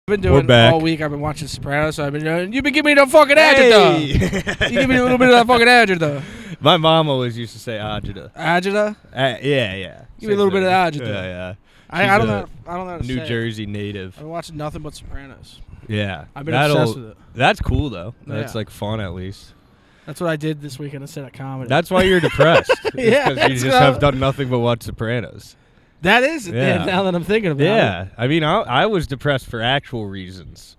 Been doing all week. I've been watching Sopranos. So I've been. You've been giving me the fucking agita. You give me a little bit of that fucking agita. My mom always used to say agita. Agita? Yeah. Give me a little bit of agita. Yeah. I don't know how to New say Jersey native. I've been watching nothing but Sopranos. Yeah. I've been obsessed with it. That's cool though. That's like fun at least. That's what I did this weekend instead of comedy. That's why you're depressed. Yeah. Because you just have done nothing but watch Sopranos. That is it. Yeah. Now that I'm thinking about it. Yeah. I mean, I was depressed for actual reasons.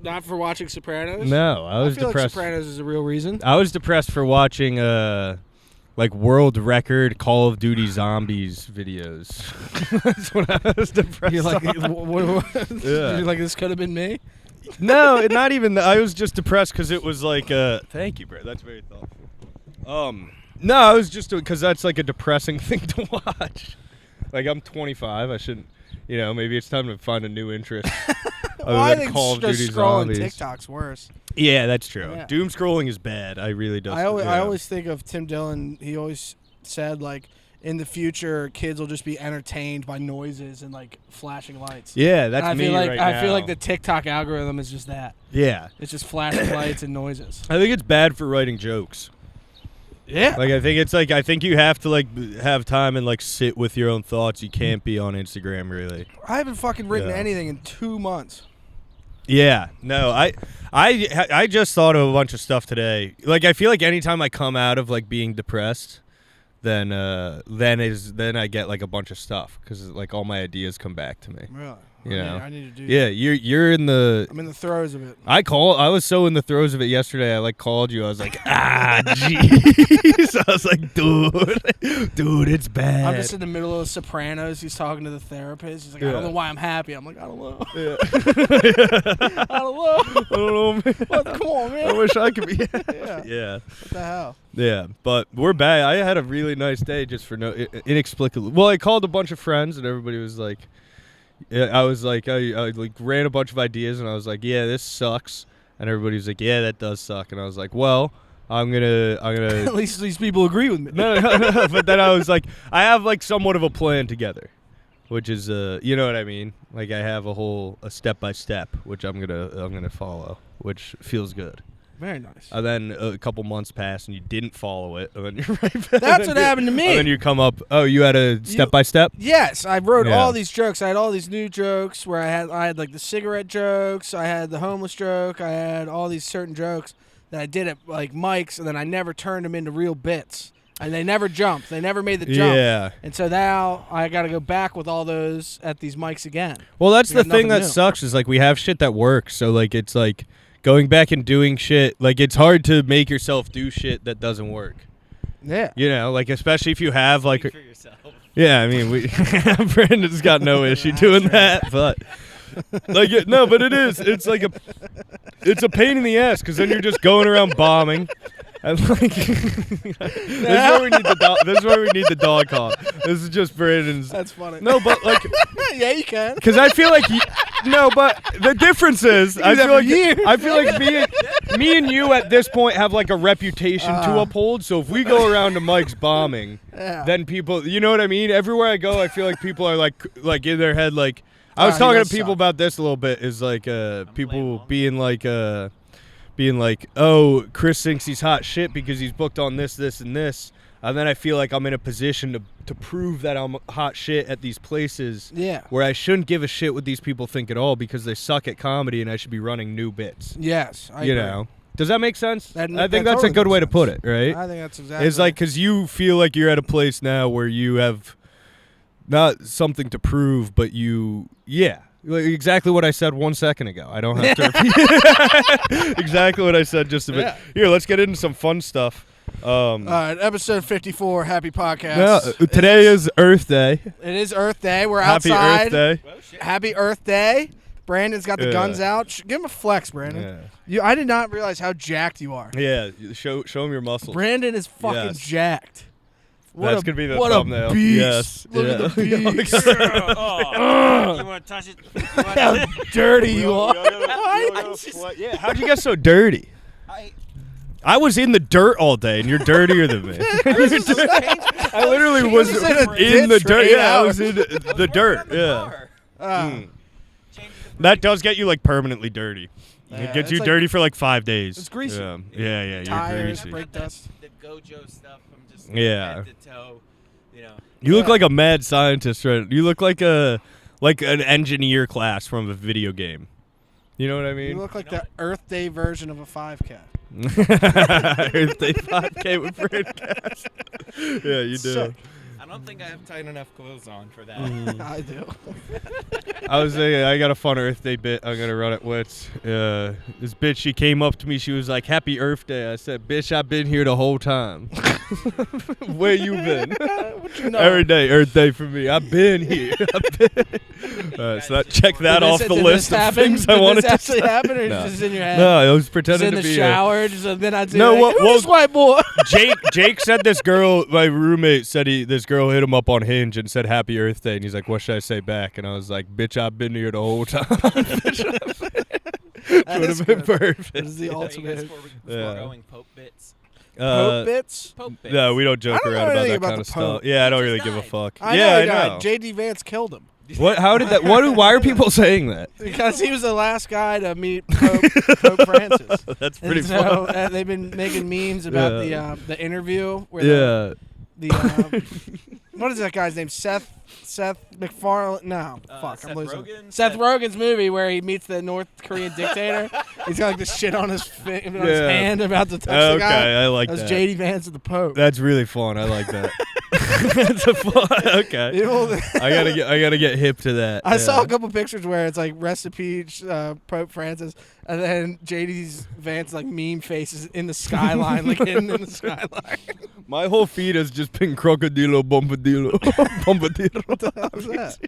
Not for watching Sopranos? No, I was feel depressed. Like Sopranos is a real reason. I was depressed for watching like world record Call of Duty Zombies videos. That's what I was depressed. You're like, you're like, this could have been me. No, not even. I was just depressed because it was like. Thank you, Brett. That's very thoughtful. No, I was just because that's like a depressing thing to watch. Like I'm 25. I shouldn't. Maybe it's time to find a new interest. Well, I think Call of Duty Zombies. TikTok's worse. Yeah, that's true. Yeah. Doom scrolling is bad. I really don't. I always think of Tim Dillon. He always said like, in the future, kids will just be entertained by noises and like flashing lights. Yeah, that's me right now. I feel like the TikTok algorithm is just that. Yeah, it's just flashing lights and noises. I think it's bad for writing jokes. Yeah, like I think you have to like have time and like sit with your own thoughts. You can't be on Instagram really. I haven't fucking written anything in 2 months. Yeah, no, I just thought of a bunch of stuff today. Like I feel like anytime I come out of like being depressed, then I get like a bunch of stuff because like all my ideas come back to me. Really? I need to do. Yeah, you're in the. I'm in the throes of it. I was so in the throes of it yesterday. I like called you. I was like, jeez. I was like, dude, it's bad. I'm just in the middle of Sopranos. He's talking to the therapist. He's like, I don't know why I'm happy. I'm like, I don't know. Yeah. I don't know, man. Come on, man. I wish I could be. Yeah. What the hell? Yeah, but we're back. I had a really nice day just for inexplicably. Well, I called a bunch of friends and everybody was like. I was like, I like ran a bunch of ideas and I was like, yeah, this sucks, and everybody was like, yeah, that does suck, and I was like, well, I'm gonna. At least these people agree with me. No, but then I was like, I have like somewhat of a plan together, which is you know what I mean? Like I have a step by step, which I'm gonna follow, which feels good. Very nice. And then a couple months pass and you didn't follow it, and then you're right back. That's what happened to me. And then you come up. Oh, you had a step by step. Yes, I wrote all these jokes. I had all these new jokes where I had like the cigarette jokes. I had the homeless joke. I had all these certain jokes that I did at like mics, and then I never turned them into real bits. And they never jumped. They never made the jump. Yeah. And so now I got to go back with all those at these mics again. Well, that's the thing that sucks is like we have shit that works. So like it's like. Going back and doing shit, like it's hard to make yourself do shit that doesn't work. Yeah. Like especially if you have like Speak for yourself. Yeah, I mean Brandon's got no issue doing that, but like but it is. It's like it's a pain in the ass because then you're just going around bombing. And like this is where we need the dog call. This is just Brandon's. That's funny. No, but like yeah, you can. Because I feel like no, but the difference is I feel like me and you at this point have like a reputation to uphold. So if we go around to Mike's bombing, then people, you know what I mean? Everywhere I go, I feel like people are like in their head like. I was talking to people about this a little bit. Is like people being like, oh, Chris thinks he's hot shit because he's booked on this, and this. And then I feel like I'm in a position to prove that I'm hot shit at these places where I shouldn't give a shit what these people think at all because they suck at comedy and I should be running new bits. Yes, I agree. Does that make sense? I think that's a good way to put it, right? I think that's exactly It's like because you feel like you're at a place now where you have not something to prove, but like exactly what I said 1 second ago. I don't have to repeat exactly what I said just a bit. Here, let's get into some fun stuff. All right, episode 54, happy podcast. Today is Earth Day. It is Earth Day. We're outside. Happy Earth Day. Happy Earth Day. Brandon's got the guns out. Give him a flex, Brandon. I did not realize how jacked you are. Yeah, show him your muscles. Brandon is fucking jacked. That's going to be the what thumbnail. A beast. Yes. Look at the beast. You want to touch it? How dirty you are. Yeah, how'd you get so dirty? I was in the dirt all day, and you're dirtier than me. I literally was in the dirt. Yeah, I was in the dirt. Yeah. That does get you like permanently dirty. Yeah, It gets it's you like- dirty for like 5 days. It's greasy. Yeah, you're Tires, greasy. brake dust. The Gojo stuff from just Yeah. head to toe, you know. You look like a mad scientist, right? You look like an engineer class from a video game. You know what I You mean? look like the Earth Day version of a 5K. Earth Day 5K with Brandon Cassel. Yeah, you do. Sick. I don't think I have tight enough clothes on for that. I do. I was saying, I got a fun Earth Day bit. I'm going to run it with. This bitch, she came up to me. She was like, Happy Earth Day. I said, bitch, I've been here the whole time. Where you been? What you know? Every day, Earth Day for me. I've been here. So check that off the list of things I wanted to say. Did this actually happen, or No. just in your head? No, I was Just pretending in to the be shower, just then I'd say, No, like, who's this white boy? Jake said this girl, my roommate said this girl hit him up on Hinge and said Happy Earth Day, and he's like, what should I say back? And I was like, bitch, I've been here the whole time. That Would is have been good. perfect. That is the You guys ultimate. foregoing Pope bits? Pope bits? Pope bits. No, we don't joke I don't know around about anything that about kind the of Pope. stuff. Yeah, I don't He really just give a died. fuck. I Yeah, know. I he died. know. J.D. Vance killed him. What? How did that? Why are people saying that? Because he was the last guy to meet Pope Francis. That's pretty And so, fun. they've been making memes about Yeah. the interview where Yeah. the what is that guy's name? Seth MacFarlane? No, fuck, Seth I'm losing. Rogen? Seth Rogen's movie where he meets the North Korean dictator. He's got like the shit on his on his Yeah. hand about to touch the guy. Okay, I like That was that. J.D. Vance at the Pope. That's really fun. I like that. That's a fun. Okay. You know, I gotta get hip to that. I saw Yeah. a couple pictures where it's like recipe Pope Francis, and then JD's Vance like meme faces in the skyline, like hidden in the skyline. My whole feed has just been crocodilo bombadillo. Bombadillo. What the hell is that?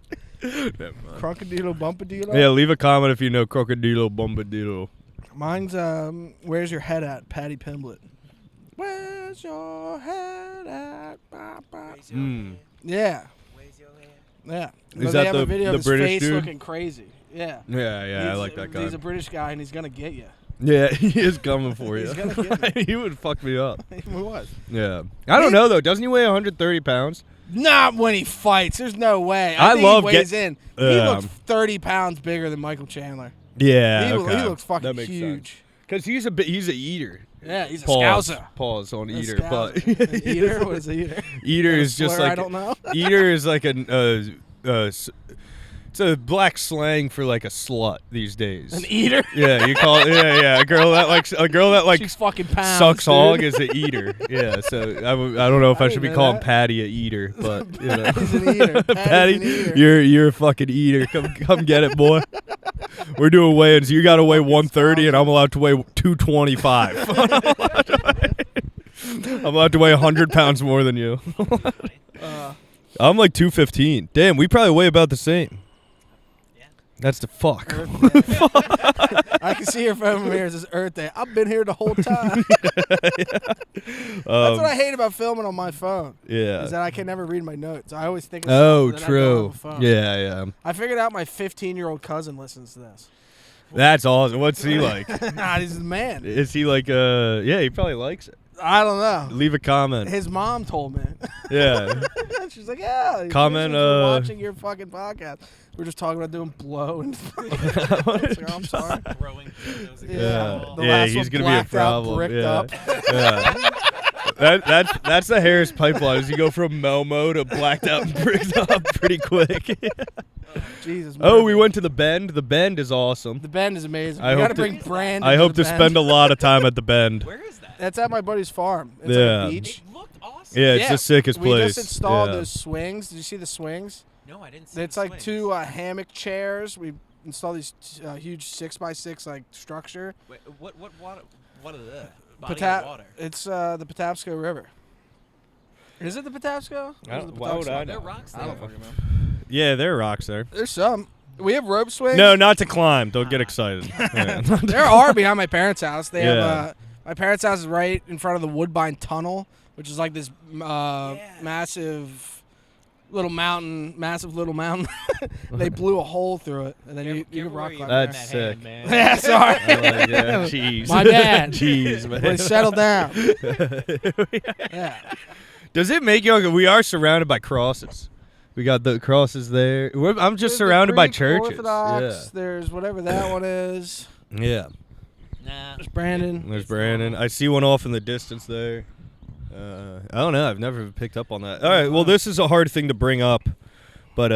Never mind. Crocodilo Bumpadillo? Yeah, leave a comment if you know crocodilo bombadillo. Mine's where's your head at, Patty Pimblett? Where's your head at? Ba, ba. Yeah. Yeah. Is But that they have the- a video the of his British face dude? looking crazy. Yeah. Yeah, I like that guy. He's a British guy, and he's gonna get you. Yeah, he is coming for you. He's gonna get He would fuck me up. He was. Yeah. I don't know, though. Doesn't he weigh 130 pounds? Not when he fights. There's no way. I think love he weighs in. He looks 30 pounds bigger than Michael Chandler. Yeah, He okay. looks fucking that makes huge. Because he's an eater. Yeah, he's a Pause. scouser. Pause on A eater. scouser. But An eater? What is an eater? eater is just Slur, like I don't know. eater is like it's a black slang for like a slut these days. An eater? Yeah, you call it. Yeah. A girl that like She's fucking pounds. sucks dude. hog is an eater. Yeah, so I don't know if I should be know calling that. Patty a eater, but you know. Patty's an eater. Patty, Patty's an eater. you're a fucking eater. Come get it, boy. We're doing weigh-ins. You got to weigh 130, and I'm allowed to weigh 225. I'm allowed to weigh 100 pounds more than you. I'm like 215. Damn, we probably weigh about the same. Yeah. That's the fuck. I can see her phone from here. It says Earth Day. I've been here the whole time. That's what I hate about filming on my phone. Yeah. Is that I can never read my notes. I always think of Oh, stuff, and then I don't have true. a phone. Yeah. I figured out my 15-year-old cousin listens to this. That's awesome. What's he like? He's the man. Is he like, yeah, he probably likes it. I don't know. Leave a comment. His mom told me. Yeah. She's like, yeah. he Comment, listens to watching your fucking podcast. We're just talking about doing blow and. Like, I'm sorry. Throwing potatoes against Yeah. the wall. The Yeah, last he's one gonna be a blacked out, problem. bricked Yeah. up. Yeah. That's the Harris pipeline. Is you go from Momo to blacked out and bricked up pretty quick. Jesus. Oh, we man. went to the Bend. The Bend is awesome. The Bend is amazing. I We hope got to to- bring Brandon. I hope the to Bend. spend a lot of time at the Bend. Where is that? That's at my buddy's farm. It's Yeah. like a beach. It looked awesome. Yeah, it's the sickest We place. just installed Yeah. those swings. Did you see the swings? No, I didn't see It's the like swings. two hammock chairs. We installed these huge 6x6 like structure. Wait, what water? What are the body of water? It's the Patapsco River. Is it the Patapsco? I don't- Or is it the why would Patuxent? I There know? are rocks I there. don't fucking know. Yeah, there are rocks there. There's some. We have rope swings. No, not to climb. Don't get excited. Yeah. There are behind my parents' house. They Yeah. have my parents' house is right in front of the Woodbine Tunnel, which is like this massive little mountain. They blew a hole through it, and then you can rock climb there. That's sick. Yeah, sorry. I like it. Jeez. My bad. Jeez, man. But settle down. Yeah. Does it make you? We are surrounded by crosses. We got the crosses there. I'm just There's surrounded the by Greek churches. Orthodox. There's whatever that one is. Yeah. Nah. There's Brandon. There's Brandon. I see one off in the distance there. I don't know. I've never picked up on that. All right. Well, this is a hard thing to bring up. But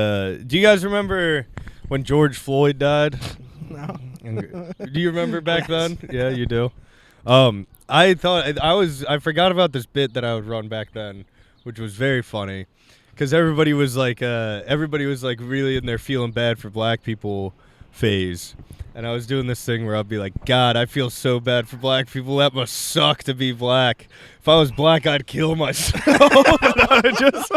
do you guys remember when George Floyd died? No. Do you remember back then? Yeah, you do. I thought I forgot about this bit that I would run back then, which was very funny, because everybody was like really in their feeling bad for black people phase. And I was doing this thing where I'd be like, God, I feel so bad for black people. That must suck to be black. If I was black, I'd kill myself.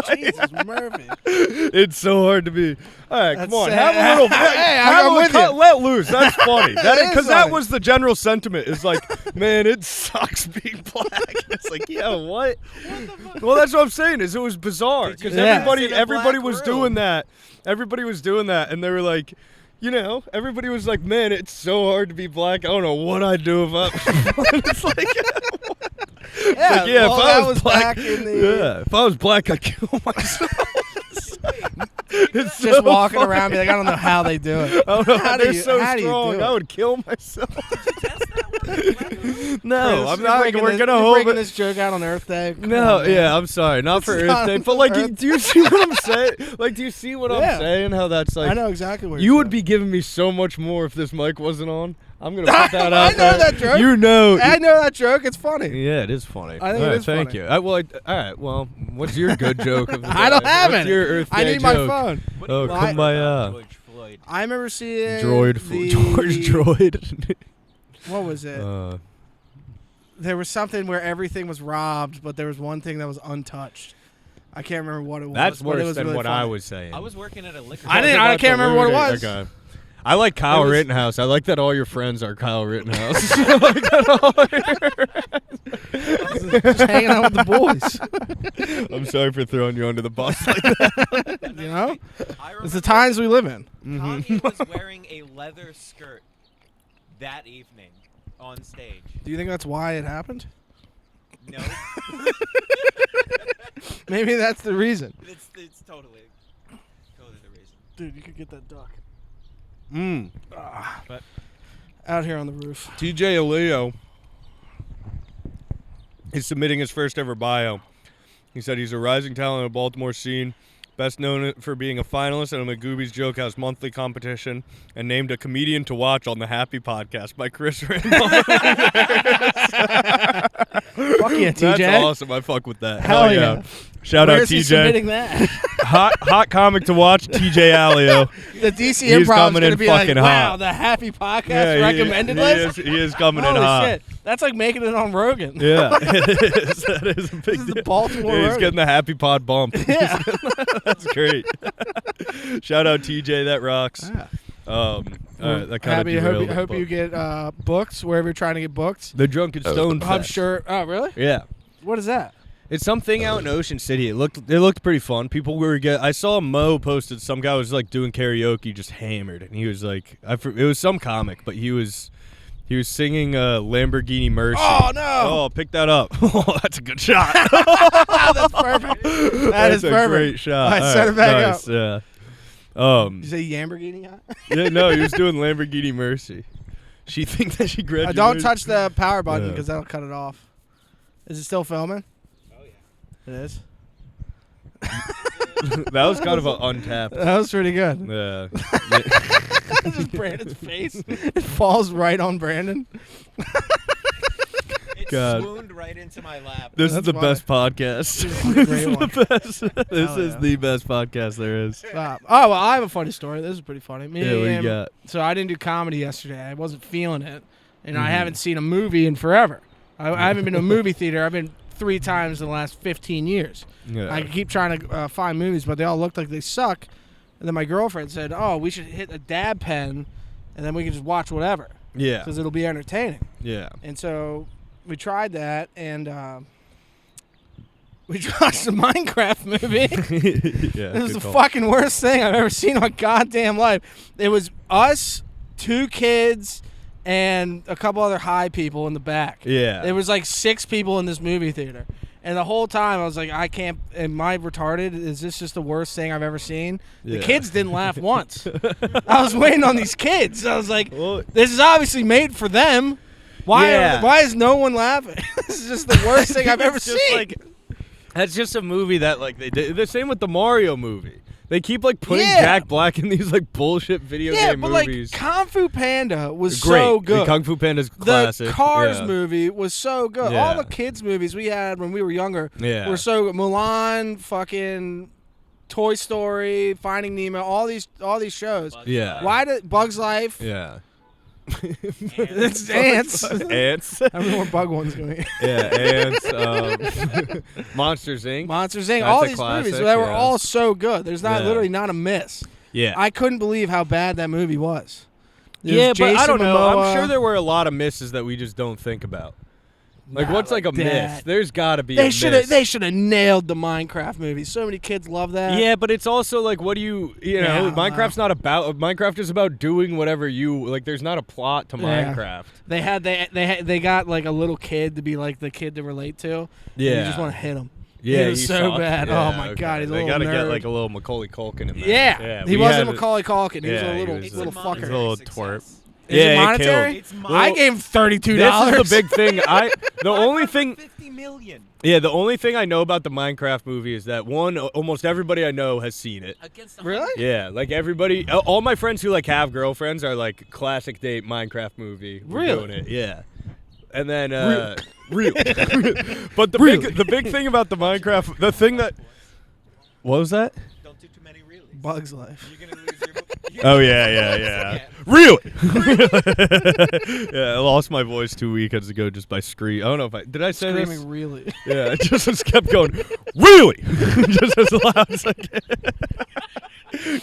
Jesus, Murphy. It's so hard to be. All right, That's come on. sad. Have a little. Hey, I'm with you. Let loose. That's funny. Because that funny. was the general sentiment. It's like, man, it sucks being black. It's like, yeah, what? Well, that's what I'm saying. Is it was bizarre because everybody was doing that. Everybody was doing that, and they were like. You know, everybody was like, man, it's so hard to be black. I don't know what I'd do if I it's like, if I was black in the... Yeah, if I was black, I'd kill myself. It's just so walking funny. around, be like, I don't know how they do it. I don't know. They're so how do you strong. do it? I would kill myself. No, I'm You're not. breaking We're this- gonna you're hold breaking it. this joke out on Earth Day. Come No, on, man. yeah, I'm sorry, not for It's Earth not Day, but like, Earth- do you see what I'm saying? Like, do you see what I'm saying? How that's like? I know exactly what You you're would saying. be giving me so much more if this mic wasn't on. I'm gonna put that out I know there. that joke. You know. I know that joke. It's funny. Yeah, it is funny. I think all it right, is thank funny. you. All right. Well, what's your good joke of the day? I don't have What's any. your Earth I Day need my joke? phone. What do you Oh, like kumbaya. about George Floyd? I remember seeing George Droid. What was it? There was something where everything was robbed, but there was one thing that was untouched. I can't remember what it was. That's but it worse was than really what funny. I was saying. I was working at a liquor I didn't- store. I can't remember what it was. Okay. I like Kyle It was- Rittenhouse. I like that all your friends are Kyle Rittenhouse. Just hanging out with the boys. I'm sorry for throwing you under the bus like that. You know? I It's the times we live in. Kanye was wearing a leather skirt that evening on stage. Do you think that's why it happened? No, Maybe that's the reason. it's totally the reason. Dude, you could get that duck. But Out here on the roof. TJ Aleo is submitting his first ever bio. He said he's a rising talent in the Baltimore scene, best known for being a finalist at a McGooby's Joke House monthly competition, and named a comedian to watch on the Happy Podcast by Chris Randolph. Fuck yeah, TJ. That's awesome. I fuck with that. Hell yeah. Shout Where out is he TJ. submitting that? Hot comic to watch, TJ Aleo. The DC He's Improv is coming going to in be like, fucking wow, hot. the Happy Podcast recommended list? He is coming in Holy hot. shit. That's like making it on Rogan. Yeah, it is. That is a big This is the deal. Baltimore Yeah, he's Rogan. getting the Happy Pod bump. Yeah. That's great. Shout out TJ, that rocks. Yeah. All right, that kind of Happy, hope you get books wherever you're trying to get books. The Drunken Stone I'm Fest. sure. Oh, really? Yeah. What is that? It's something out in Ocean City. It looked pretty fun. People were I saw Mo posted, some guy was like doing karaoke, just hammered, and he was like, it was some comic, but he was singing Lamborghini Mercy. Oh no! Oh, pick that up. Oh, that's a good shot. That's perfect. That's a perfect. great shot. I All set right, it back nice, up. Yeah. You say Lamborghini? Yeah, no, he was doing Lamborghini Mercy. She thinks that she graduated. Don't touch the power button Yeah. because that'll cut it off. Is it still filming? Oh yeah. It is. That was kind of an untapped. That was pretty good. Yeah. This is Brandon's face. It falls right on Brandon. It God. swooned right into my lap. This is That's the funny. best podcast. This is a great one. the best. This Hell is yeah. the best podcast there is. Stop. Oh, well, I have a funny story. This is pretty funny. Me Yeah, what do you and- got? So I didn't do comedy yesterday. I wasn't feeling it. And I Mhm. haven't seen a movie in forever. I haven't been to a movie theater. I've been 3 times in the last 15 years. Yeah. I keep trying to find movies, but they all look like they suck. And then my girlfriend said, oh, we should hit a dab pen, and then we can just watch whatever. Yeah. Because it'll be entertaining. Yeah. And so we tried that, and we watched the Minecraft movie. Yeah. It was good the call. fucking worst thing I've ever seen in my goddamn life. It was us, 2 kids, and a couple other high people in the back. Yeah. There was like 6 people in this movie theater. And the whole time I was like, I can't. Am I retarded? Is this just the worst thing I've ever seen? Yeah. The kids didn't laugh once. I was waiting on these kids. I was like, this is obviously made for them. Why is no one laughing? This is just the worst thing I've ever seen. That's just a movie that like they did. The same with the Mario movie. They keep like putting Jack Black in these like bullshit video game movies. Like Kung Fu Panda was so good. The Kung Fu Panda's classic. The Cars movie was so good. Yeah. All the kids movies we had when we were younger were so good. Mulan, fucking Toy Story, Finding Nemo, all these shows. Why did Bug's Life? Yeah. It's ants. Ants. How many more bug ones going? Ants. Monsters Inc. Monsters Inc. All these classic, movies that were all so good. There's literally not a miss. Yeah. I couldn't believe how bad that movie was. But I don't know. I'm sure there were a lot of misses that we just don't think about. Like, what's like a miss? There's got to be a miss. They should have nailed the Minecraft movie. So many kids love that. Yeah, but it's also like, what do you know, Minecraft's not about, Minecraft is about doing whatever you, like, there's not a plot to Minecraft. They got like a little kid to be like the kid to relate to. Yeah. You just want to hit him. Yeah, he was so bad. Yeah, oh my God, he's a little They gotta nerd. get like a little Macaulay Culkin in there. Yeah, he wasn't Macaulay Culkin. He was a little fucker. He's a little twerp. Is it monetary? I gave him $32. This is the big thing. The only thing. $50 million. Yeah, the only thing I know about the Minecraft movie is that almost everybody I know has seen it. Really? Yeah, like everybody, all my friends who like have girlfriends are like classic date Minecraft movie. We're doing it. Yeah. And then real. But the big thing about the Minecraft, the thing that what was that? Don't do too many realies. Bug's Life. You're gonna lose your. Oh yeah. Really? Yeah, I lost my voice 2 weekends ago just by screaming. I don't know if did I say Screaming this? really. Yeah, it just kept going. Really? Just as loud as I can.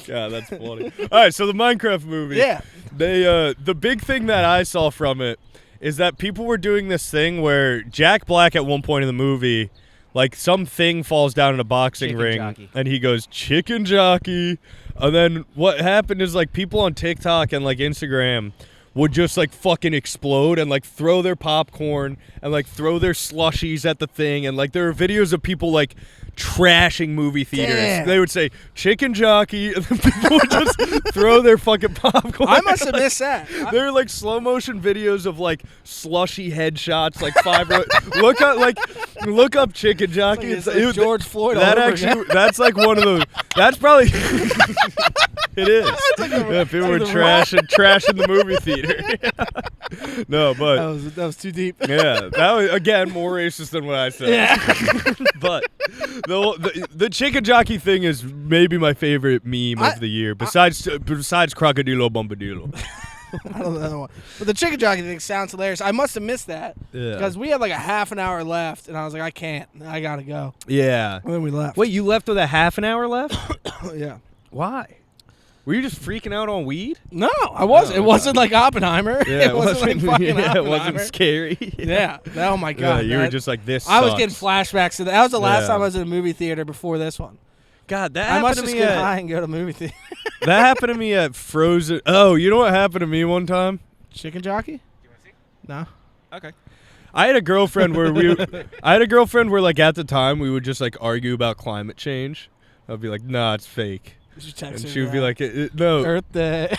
God, that's funny. All right, so the Minecraft movie. Yeah. They the big thing that I saw from it is that people were doing this thing where Jack Black at one point in the movie, like something falls down in a boxing ring and he goes, "Chicken jockey." And then what happened is like people on TikTok and like Instagram would just like fucking explode and like throw their popcorn and like throw their slushies at the thing, and like there are videos of people like trashing movie theaters. Damn. They would say chicken jockey and then people would just throw their fucking popcorn. I must have missed that. There are like slow motion videos of like slushy headshots, like look up chicken jockey. It's like George Floyd. That's like one of those. That's probably it is. Yeah, people were trashing the movie theater. No, but that was too deep. Yeah, that was again more racist than what I said. Yeah. But the chicken jockey thing is maybe my favorite meme of the year, besides Crocodilo Bombadilo. I don't know. But the chicken jockey thing sounds hilarious. I must have missed that because we had like a half an hour left, and I was like, I can't. I gotta go. Yeah. And then we left. Wait, you left with a half an hour left? Yeah. Why? Were you just freaking out on weed? No, I wasn't. It wasn't like Oppenheimer. Yeah, it wasn't like fucking Oppenheimer. It wasn't scary. Yeah. Oh my God. Yeah, you were just like this. I was getting flashbacks to that. That was the last time I was in a movie theater before this one. God, that I happened must to just me get high and go to a movie theater. That happened to me at Frozen. Oh, you know what happened to me one time? Chicken jockey? You want to see? No. Okay. I had a girlfriend where like at the time we would just like argue about climate change. I'd be like, nah, it's fake. And she would be like, no. Earth Day.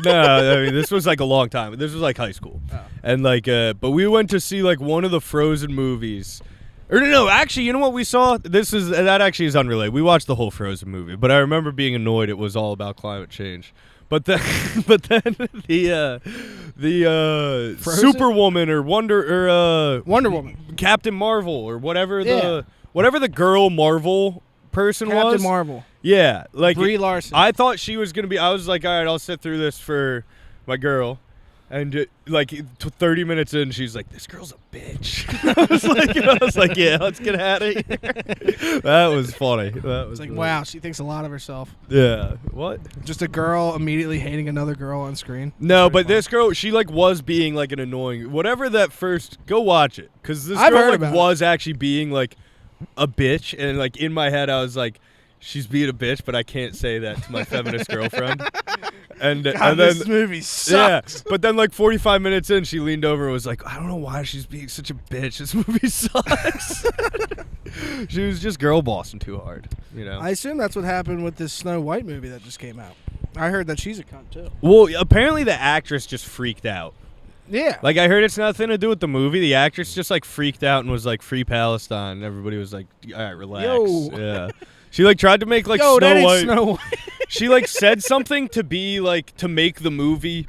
No, I mean, this was like a long time. This was like high school. Oh. And like, but we went to see like one of the Frozen movies. Or no, actually, you know what we saw? That actually is unrelated. We watched the whole Frozen movie, but I remember being annoyed it was all about climate change. But then the Superwoman or Wonder Woman, Captain Marvel or whatever the girl Marvel person was. Captain Marvel. Yeah, like Brie Larson. I thought she was gonna be. I was like, all right, I'll sit through this for my girl. And like 30 minutes in, she's like, "This girl's a bitch." I was like, "Yeah, let's get out of here." That was funny. It's like, wow, she thinks a lot of herself. Yeah. What? Just a girl immediately hating another girl on screen. No, but this girl, she like was being like an annoying. Whatever that first, go watch it, because this I've girl heard like about was actually being like a bitch, and like in my head, I was like, she's being a bitch, but I can't say that to my feminist girlfriend. And God, and then this movie sucks. yeah, but then like 45 minutes in, she leaned over and was like, I don't know why she's being such a bitch. This movie sucks. She was just girl bossing too hard, you know. I assume that's what happened with this Snow White movie that just came out. I heard that she's a cunt too. Well, apparently the actress just freaked out. Yeah. Like, I heard it's nothing to do with the movie. The actress just, like, freaked out and was like, free Palestine. And everybody was like, all right, relax. Yo. Yeah. She, like, tried to make, like, Yo, that Snow ain't White. Snow White. She, like, said something to be, like, to make the movie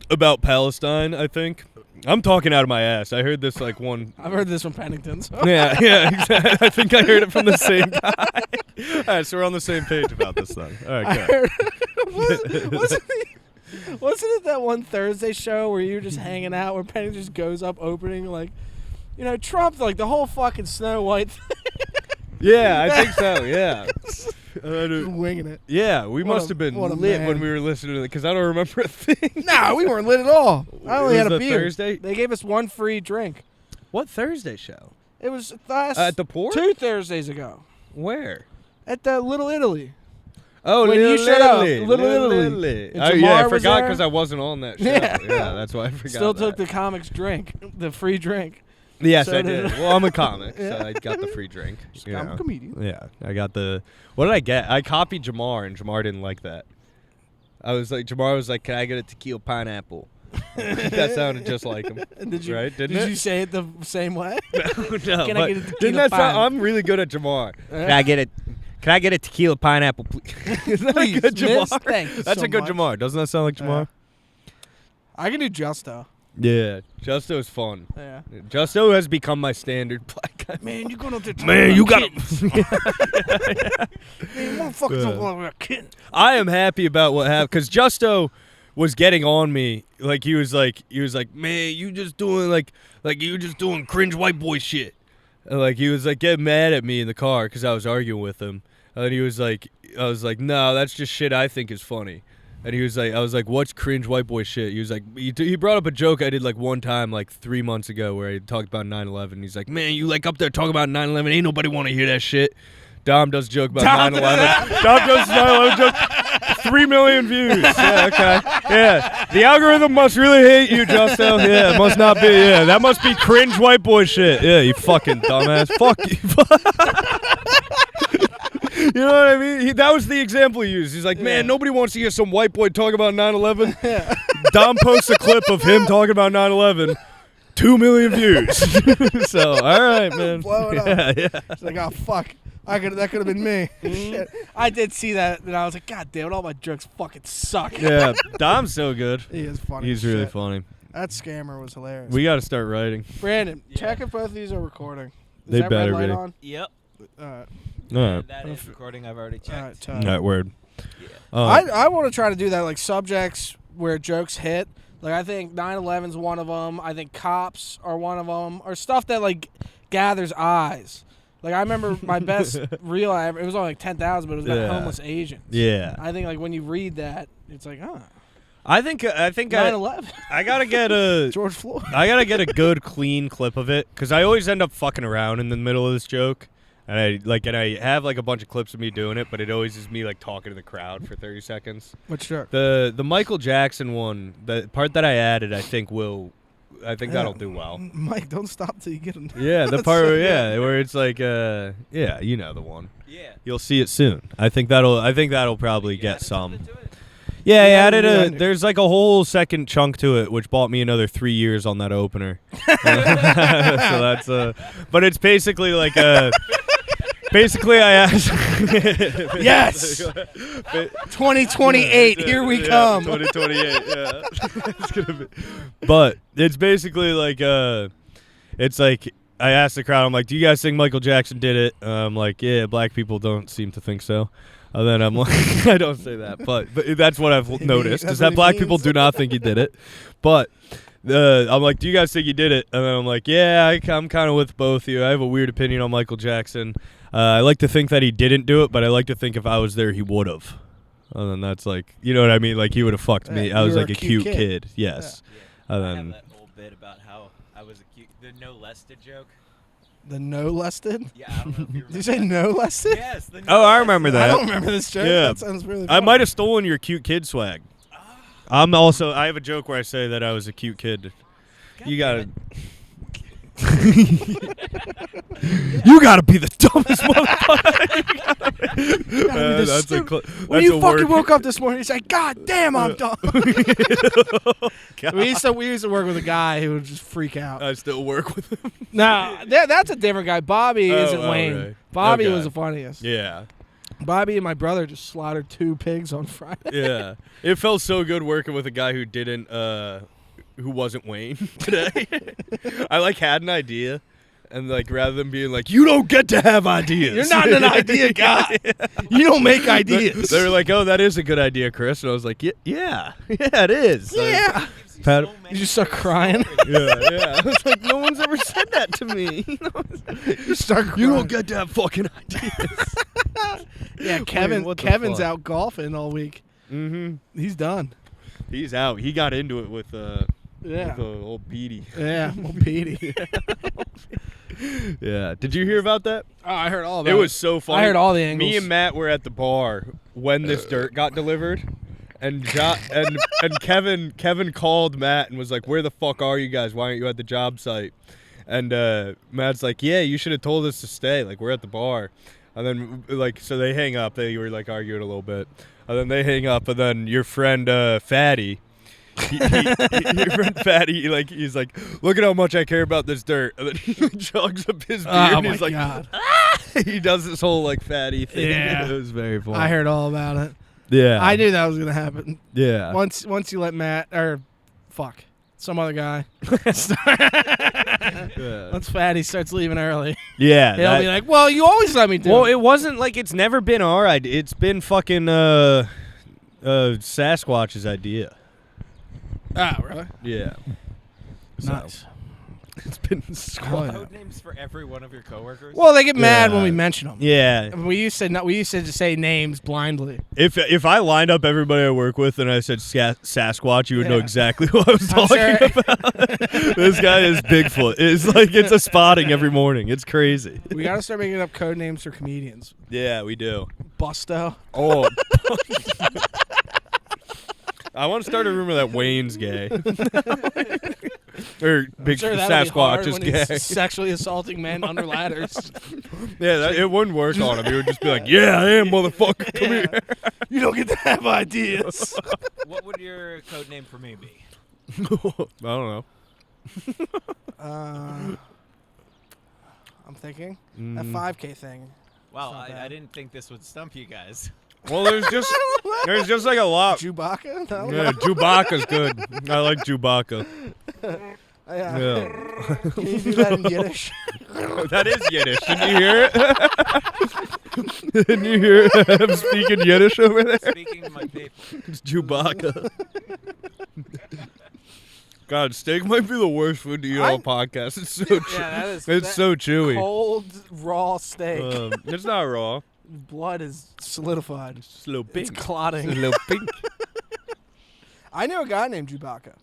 about Palestine, I think. I'm talking out of my ass. I heard this, like, one. I've heard this from Pennington. So. Yeah, exactly. I think I heard it from the same guy. All right, so we're on the same page about this thing. All right, go. Wasn't it that one Thursday show where you were just hanging out where Pennington just goes up opening, like, you know, Trump, like, the whole fucking Snow White thing. Yeah, I think so, yeah. Just winging it. Yeah, we must have been lit when we were listening to it, because I don't remember a thing. Nah, we weren't lit at all. I only had a beer. Thursday? They gave us one free drink. What Thursday show? It was last at the port? 2 Thursdays ago. Where? At the Little Italy. Oh, when Little you showed up, Italy. Little Italy. Oh, yeah, I forgot because I wasn't on that show. Yeah, that's why I forgot. Still took the comics drink, the free drink. Yes, so I did. Well, I'm a comic, so Yeah. I got the free drink. I'm a comedian. Yeah, I got the. What did I get? I copied Jamar, and Jamar didn't like that. Jamar was like, "Can I get a tequila pineapple?" That sounded just like him. Did you? Right? Didn't did it? you say it the same way? No, Can I get a tequila didn't that sound? pineapple? I'm really good at Jamar. Can I get a tequila pineapple, please? Is that Please, a good Jamar? miss, thank you That's so a good much. Jamar. Doesn't that sound like Jamar? I can do Justo. Yeah, Justo's fun. Yeah. Justo has become my standard black guy. Man, you going up there? Man, you got kids. Man, motherfuckers don't want to kid. I am happy about what happened because Justo was getting on me. Like he was like, man, you just doing like you just doing cringe white boy shit. And like he was like getting mad at me in the car because I was arguing with him. And he was like, I was like, no, that's just shit I think is funny. And he was like, I was like, what's cringe white boy shit? He was like, he brought up a joke I did like one time, like 3 months ago, where I talked about 9/11. He's like, man, you like up there talking about 9/11. Ain't nobody want to hear that shit. Dom does joke about 9/11. Dom does 9/11 joke. 3 million views. Yeah, okay. Yeah. The algorithm must really hate you, Justo. Yeah, it must not be. Yeah, that must be cringe white boy shit. Yeah, you fucking dumbass. Fuck you. You know what I mean? That was the example he used. He's like, man, nobody wants to hear some white boy talk about 9/11. Yeah. Dom posts a clip of him talking about 9/11. 2 million views. So, all right, man. Blow it up. Yeah. It's like, oh, fuck. That could have been me. Shit. I did see that, and I was like, God damn it, all my jokes fucking suck. Yeah, Dom's so good. He is funny. He's really funny. That scammer was hilarious. We got to start writing. Brandon, check if both of these are recording. Is They that better red light be. on? Yep. All right. All right. That is recording. I've already checked. All right, That word. Yeah. I want to try to do that, like subjects where jokes hit. Like I think 9/11's one of them. I think cops are one of them, or stuff that like gathers eyes. Like I remember my best reel I ever. It was only like 10,000, but it was about homeless Asians. Yeah. I think like when you read that, it's like, I think 9/11. I gotta get a George Floyd. I gotta get a good clean clip of it because I always end up fucking around in the middle of this joke. And I have like a bunch of clips of me doing it, but it always is me like talking to the crowd for 30 seconds. Which joke? The Michael Jackson one, the part that I added, I think that'll do well. Mike, don't stop till you get him. Yeah, the part where it's like you know the one. Yeah. You'll see it soon. I think that'll probably get some. Yeah, I added there's like a whole second chunk to it, which bought me another 3 years on that opener. So that's but it's basically like basically I asked. Yes. 2028, here we come. 2028. Yeah. It's gonna be. But it's basically like it's like I asked the crowd. I'm like, do you guys think Michael Jackson did it? I'm like, yeah, black people don't seem to think so. And then I'm like, I don't say that, but that's what I've noticed is that black people do not think he did it. But I'm like, do you guys think he did it? And then I'm like, yeah, I'm kind of with both of you. I have a weird opinion on Michael Jackson. I like to think that he didn't do it, but I like to think if I was there, he would have. And then that's like, you know what I mean? Like he would have fucked me. I was like a cute kid. Yes. Yeah. And I then have that whole bit about how I was a cute. The no Lesta joke. The no-lested? Yeah, I don't know if you remember. Did you say no-lested? Yes. The Oh, I remember that. I don't remember this joke. Yeah. That sounds really funny. I might have stolen your cute kid swag. I have a joke where I say that I was a cute kid. You gotta. You gotta be the dumbest motherfucker. When you fucking woke up this morning, you say, "God damn, I'm dumb." we used to work with a guy who would just freak out. I still work with him. No, that's a different guy. Bobby isn't Wayne. Right. Bobby Okay. was the funniest. Yeah. Bobby and my brother just slaughtered 2 pigs on Friday. Yeah. It felt so good working with a guy who who wasn't Wayne today. I had an idea. And rather than being you don't get to have ideas. You're not an idea guy. You don't make ideas. They were like, oh, that is a good idea, Chris. And I was like, yeah, it is. Yeah. Pat- You just start crying. yeah. I was like, no one's ever said that to me. You start crying. You don't get to have fucking ideas. Yeah, what the Kevin's fuck? out golfing all week. Mm-hmm. He's done. He's out. He got into it with old Petey. Yeah, well, Petey. Yeah. Did you hear about that? Oh, I heard all about it. It was so funny. I heard all the angles. Me and Matt were at the bar when this dirt got delivered, and and Kevin called Matt and was like, "Where the fuck are you guys? Why aren't you at the job site?" And Matt's like, "Yeah, you should have told us to stay. We're at the bar." And then so they hang up. They were arguing a little bit, and then they hang up. And then your friend Fatty. Your friend Fatty, he's like, look at how much I care about this dirt, and then he chugs up his beer, and he's like, God. He does this whole Fatty thing. Yeah. It was very funny. I heard all about it. Yeah, I knew that was gonna happen. Yeah. Once you let Matt some other guy. Yeah. Once Fatty starts leaving early, Yeah. he'll be like, "Well, you always let me do." Well, it it wasn't it's never been our idea. It's been fucking Sasquatch's idea. Oh, really? Yeah. Nice. It's been Code names for every one of your coworkers. Well, they get mad when we mention them. Yeah. We used to just say names blindly. If I lined up everybody I work with and I said Sasquatch, you would know Yeah. exactly what I was talking about. This guy is Bigfoot. It's a spotting every morning. It's crazy. We got to start making up code names for comedians. Yeah, we do. Busto. Oh. I want to start a rumor that Wayne's gay. Or Big Sure, that'd be Sasquatch hard is when gay. he's sexually assaulting men under ladders. Yeah, it wouldn't work on him. He would just be like, yeah, I am, motherfucker. Come here. You don't get to have ideas. What would your code name for me be? I don't know. I'm thinking. That 5K thing. Wow, not bad. I didn't think this would stump you guys. Well, there's just a lot. Chewbacca? No? Yeah, Chewbacca's good. I like Chewbacca. Yeah. Yeah. Can you do that in Yiddish? That is Yiddish. Didn't you hear it? Didn't you hear him speaking Yiddish over there? Speaking to my people. It's Chewbacca. God, steak might be the worst food to eat on a podcast. It's so it's so chewy. Cold, raw steak. It's not raw. Blood is solidified. It's a little pink. It's clotting. It's a little pink. I knew a guy named Chewbacca.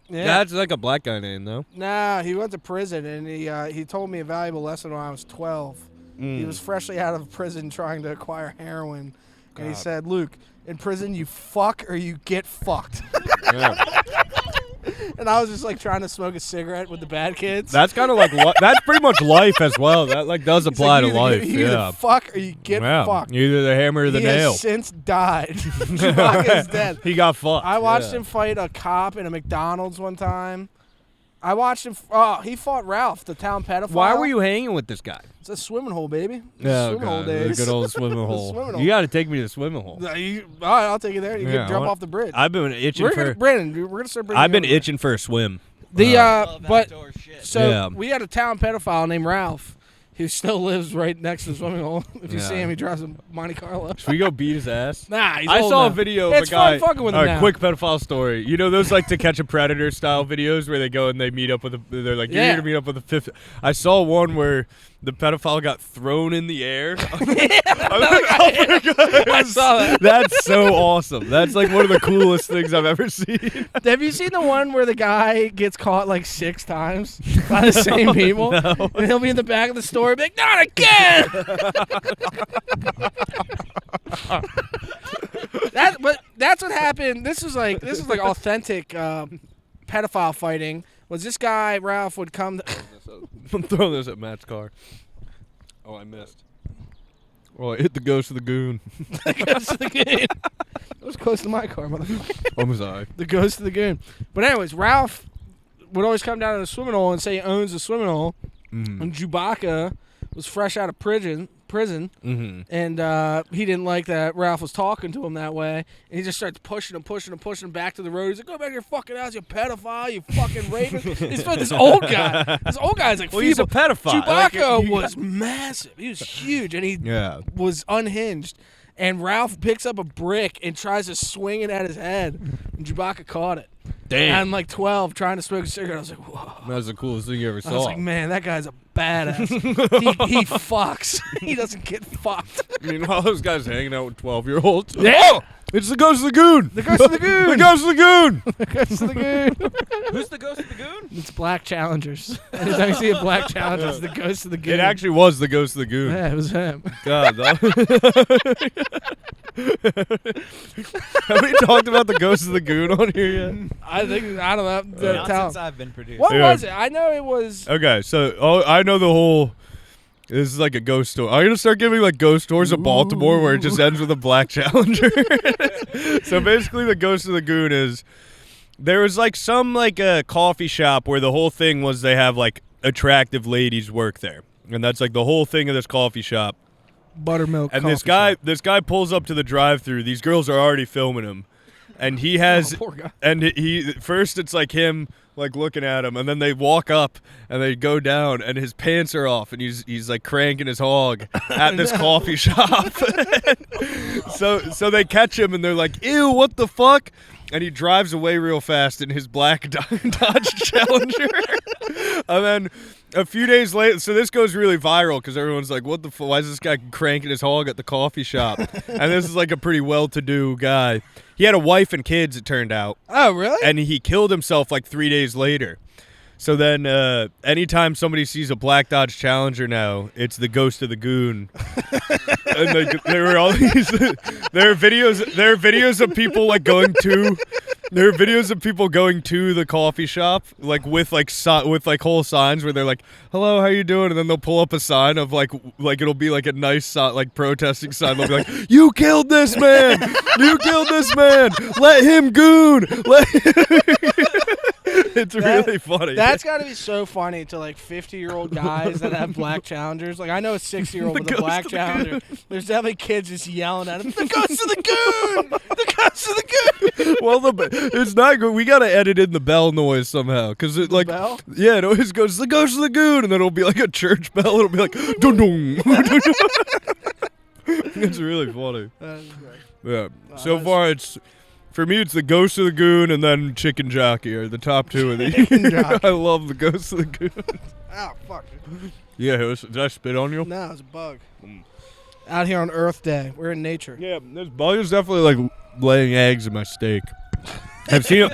Yeah. That's like a black guy name, though. Nah, he went to prison, and he told me a valuable lesson when I was 12. He was freshly out of prison trying to acquire heroin, and he said, Luke, in prison you fuck or you get fucked. Yeah. And I was just trying to smoke a cigarette with the bad kids. That's kind of that's pretty much life as well. That does apply to life. You either fuck or you get fucked. Either the hammer or the nail. He has since died. Chewbacca is dead. He got fucked. I watched him fight a cop in a McDonald's one time. I watched him. He fought Ralph, the town pedophile. Why were you hanging with this guy? It's a swimming hole, baby. Yeah, swimming hole days. The good old swimming hole. Swimming hole. You got to take me to the swimming hole. All right, I'll take you there. You can jump off the bridge. I've been itching Brandon, we're gonna start bringing. I've been itching for a swim. So we had a town pedophile named Ralph, who still lives right next to the swimming hole. If you see him, he drives a Monte Carlo. Should we go beat his ass? Nah, he's I old saw now. a video of It's a guy. fun fucking with him now. Quick pedophile story. You know those To Catch a Predator style videos where they go and they meet up with they're like, you're here to meet up with a fifth. I saw one where the pedophile got thrown in the air. I saw that. That's so awesome. That's like one of the coolest things I've ever seen. Have you seen the one where the guy gets caught like 6 times by the same people? No. And he'll be in the back of the store and be like, not again! That's what happened. This is like authentic pedophile fighting. Was this guy, Ralph, would come... I'm throwing this at Matt's car. Oh, I missed. Oh, I hit the ghost of the goon. The ghost of the goon. It was close to my car, motherfucker. I'm sorry. The ghost of the goon. But anyways, Ralph would always come down to the swimming hole and say he owns the swimming hole. And Chewbacca was fresh out of prison, and he didn't like that Ralph was talking to him that way, and he just starts pushing him back to the road. He's like, go back to your fucking house, you pedophile, you fucking rapist. He's this old guy. This old guy's like, well, he's a pedophile. Chewbacca was massive. He was huge, and he was unhinged. And Ralph picks up a brick and tries to swing it at his head, and Chewbacca caught it. Damn. I'm like 12 trying to smoke a cigarette. I was like, whoa. That was the coolest thing you ever saw. I was like, man, that guy's a badass. he fucks. He doesn't get fucked. Meanwhile, those guys hanging out with 12-year-olds. Yeah. Oh, it's the ghost of the goon. The ghost of the goon. The ghost of the goon. The ghost of the goon. Who's the ghost of the goon? It's Black Challengers. Anytime you see a Black Challenger, it's the ghost of the goon. It actually was the ghost of the goon. Yeah, it was him. God. Have we talked about the ghost of the goon on here yet? I don't know. Not since I've been producing. What was it? I know it was... Okay, so I know the whole... This is like a ghost story. I'm going to start giving like ghost stories of Baltimore where it just ends with a Black Challenger. So basically the ghost of the goon is... There was like some like a coffee shop where the whole thing was they have like attractive ladies work there. And that's like the whole thing of this coffee shop. Buttermilk And coffee this guy pulls up to the drive-thru. These girls are already filming him. And he has... poor guy. And he first it's like him like looking at him, and then they walk up and they go down and his pants are off and he's like cranking his hog at this coffee shop. So they catch him and they're like, ew, what the fuck? And he drives away real fast in his black Dodge Challenger. And then a few days later, so this goes really viral because everyone's like, what the fuck? Why is this guy cranking his hog at the coffee shop? And this is like a pretty well-to-do guy. He had a wife and kids, it turned out. Oh, really? And he killed himself like 3 days later. So then anytime somebody sees a black Dodge Challenger now, it's the ghost of the goon. And there were all these there are videos of people like going to the coffee shop like with whole signs where they're like, hello, how you doing? And then they'll pull up a sign of like it'll be like a nice sign, like protesting sign. They'll be like, you killed this man, let him goon, It's really funny. That's got to be so funny to like 50-year-old guys that have black Challengers. Like I know a 60-year-old with a black Challenger. There's definitely kids just yelling at him. The ghost of the goon! The ghost of the goon! Well, it's not good. We gotta edit in the bell noise somehow, because it like bell? Yeah, it always goes the ghost of the goon, and then it'll be like a church bell. It'll be like dun dun. It's really funny. Yeah. So far, for me, it's the ghost of the goon and then chicken jockey are the top two of these. I love the ghost of the goon. Oh, fuck. Yeah, did I spit on you? No, it's a bug. Out here on Earth Day. We're in nature. Yeah, this bug is definitely like laying eggs in my steak. I've seen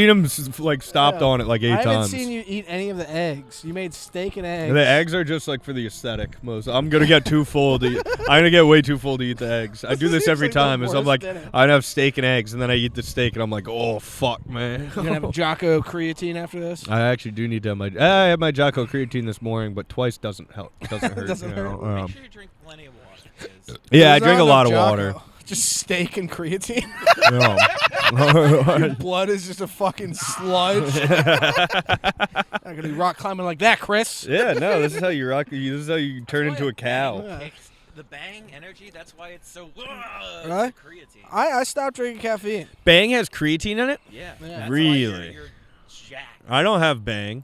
him like stopped on it like 8 times. I haven't seen you eat any of the eggs. You made steak and eggs. The eggs are just like for the aesthetic. I'm gonna get too full to. I'm gonna get way too full to eat the eggs. I do this every time. Is I'm like I'd have steak and eggs, and then I eat the steak, and I'm like, oh fuck, man. You're gonna have a Jocko creatine after this. I actually do need to have I had my Jocko creatine this morning, but twice doesn't help. Doesn't hurt. Doesn't hurt. Make sure you drink plenty of water. Yeah, I drink a lot of water. Just steak and creatine. No. Your blood is just a fucking sludge. Not gonna be rock climbing like that, Chris. Yeah, no. This is how you rock. This is how you turn into a cow. Yeah. The Bang energy, that's why it's so Really? creatine. I stopped drinking caffeine. Bang has creatine in it? Yeah. Yeah. That's Really? why you're jacked. I don't have Bang.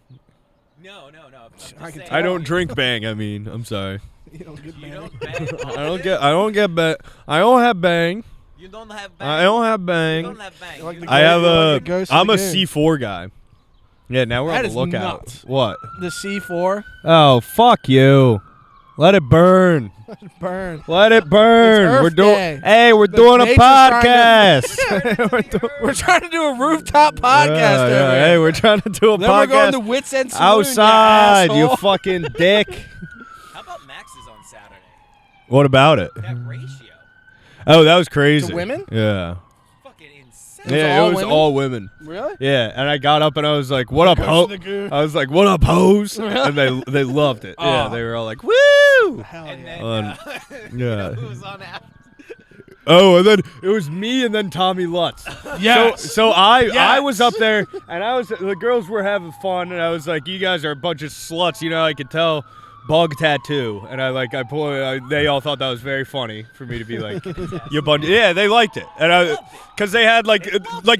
No. I don't drink Bang. I mean, I'm sorry. You don't get You bang. don't bang. I don't get Bang. I don't have Bang. You don't have bang. I don't have Bang. You don't have bang. Like the You- I have Like the ghost of I'm the a goon. C4 guy. Yeah, now we're That on the is lookout. nuts. What? The C4. Oh, fuck you. Let it burn. Burn. Let it burn. It's We're Earth doing. Day. Hey, we're doing a nature's trying podcast. We're trying to do a rooftop podcast over here. Hey, we're trying to do a Then we're going podcast to Wits End Saloon, outside. you You asshole. fucking dick. How about Max's on Saturday? What about it? That ratio. Oh, that was crazy. To women? Yeah. Fucking insane. Yeah, all it was women? all women. Really? Yeah, and I got up and I was like, "What up, Goes ho?" to the Goon. I was like, "What up, hoes?" And they loved it. Yeah, Oh. they were all like, "Woo!" Hell And yeah. then, Yeah. who was on after? Oh, and then it was me and then Tommy Lutz. Yes. So I Yes. was up there and the girls were having fun and I was like, "You guys are a bunch of sluts," I could tell. Bug tattoo, and they all thought that was very funny for me to be like, "You bunch." Yeah, they liked it, and because they had like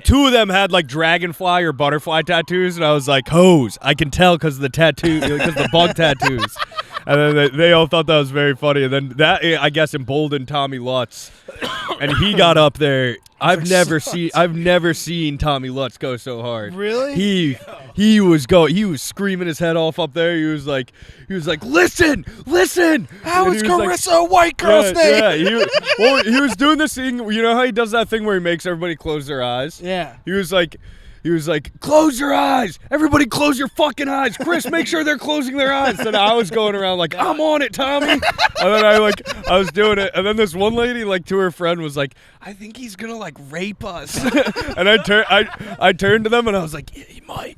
two of them had like dragonfly or butterfly tattoos, and I was like, "Hose, I can tell because of the tattoo, because the bug tattoos." And then they all thought that was very funny, and then that I guess emboldened Tommy Lutz, and he got up there. I've never seen Tommy Lutz go so hard. Really? He was screaming his head off up there. He was like, listen. How And is he was like- Carissa a white girl's name? Yeah, he was doing this thing. You know how he does that thing where he makes everybody close their eyes? Yeah. He was like, close your eyes. Everybody close your fucking eyes. Chris, make sure they're closing their eyes. And I was going around like, I'm on it, Tommy. And then I was doing it. And then this one lady, to her friend was like, I think he's going to, rape us. And I turned to them and I was like, yeah, he might.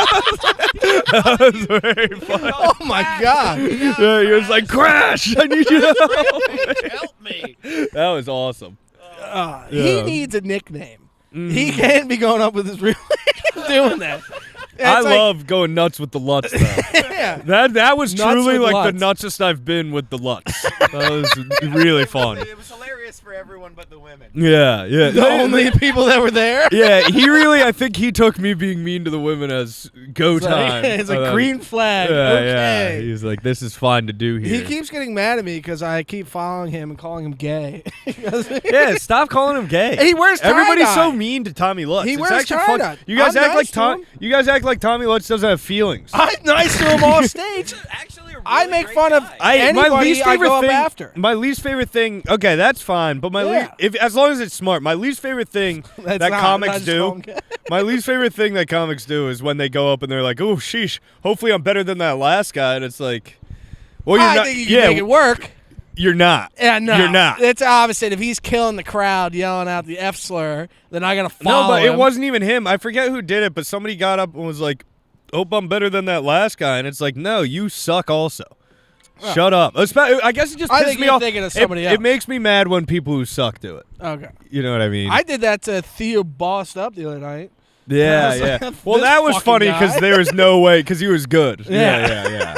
That was very funny. Oh, my God. Yeah, he was like, Crash, I need you to Help me. That was awesome. He needs a nickname. He can't be going up with his real name doing that. I love going nuts with the Lutz, though. Yeah. That was Nuts truly with the Lutz. nutsest I've been with the Lutz. That was really fun. It was hilarious for everyone but the women. Yeah. The only people that were there. Yeah, I think he took me being mean to the women as go time. It's a green flag. Yeah, okay. yeah. He's like, this is fine to do here. He keeps getting mad at me because I keep following him and calling him gay. Yeah, stop calling him gay. He wears tie-dye. Everybody's so mean to Tommy Lutz. He It's wears actually tie-dye. You guys I'm act nice to him. You guys act like Tommy Lutz doesn't have feelings. I'm nice to him off stage. Actually, a really I make great fun of guy. anybody my least I favorite go up thing. after. My least favorite thing. Okay, that's fine. But as long as it's smart, my least favorite thing That's that not- comics not just call him do. gay. My least favorite thing that comics do is when they go up and they're like, "Oh, sheesh. Hopefully, I'm better than that last guy." And it's like, well, you're I not. think you can make it work. You're not. Yeah, no. You're not. It's opposite. If he's killing the crowd, yelling out the F slur, then I gotta follow No, but him. it wasn't even him. I forget who did it, but somebody got up and was like, "Hope I'm better than that last guy." And it's like, no, you suck also. Shut up. I guess it just I pisses think me you're off. thinking of somebody It else. makes me mad when people who suck do it. Okay. You know what I mean? I did that to Theo Bossed Up the other night. I Yeah, was like, yeah. "This Well, that was fucking funny guy." because there was no way because he was good. Yeah. Yeah.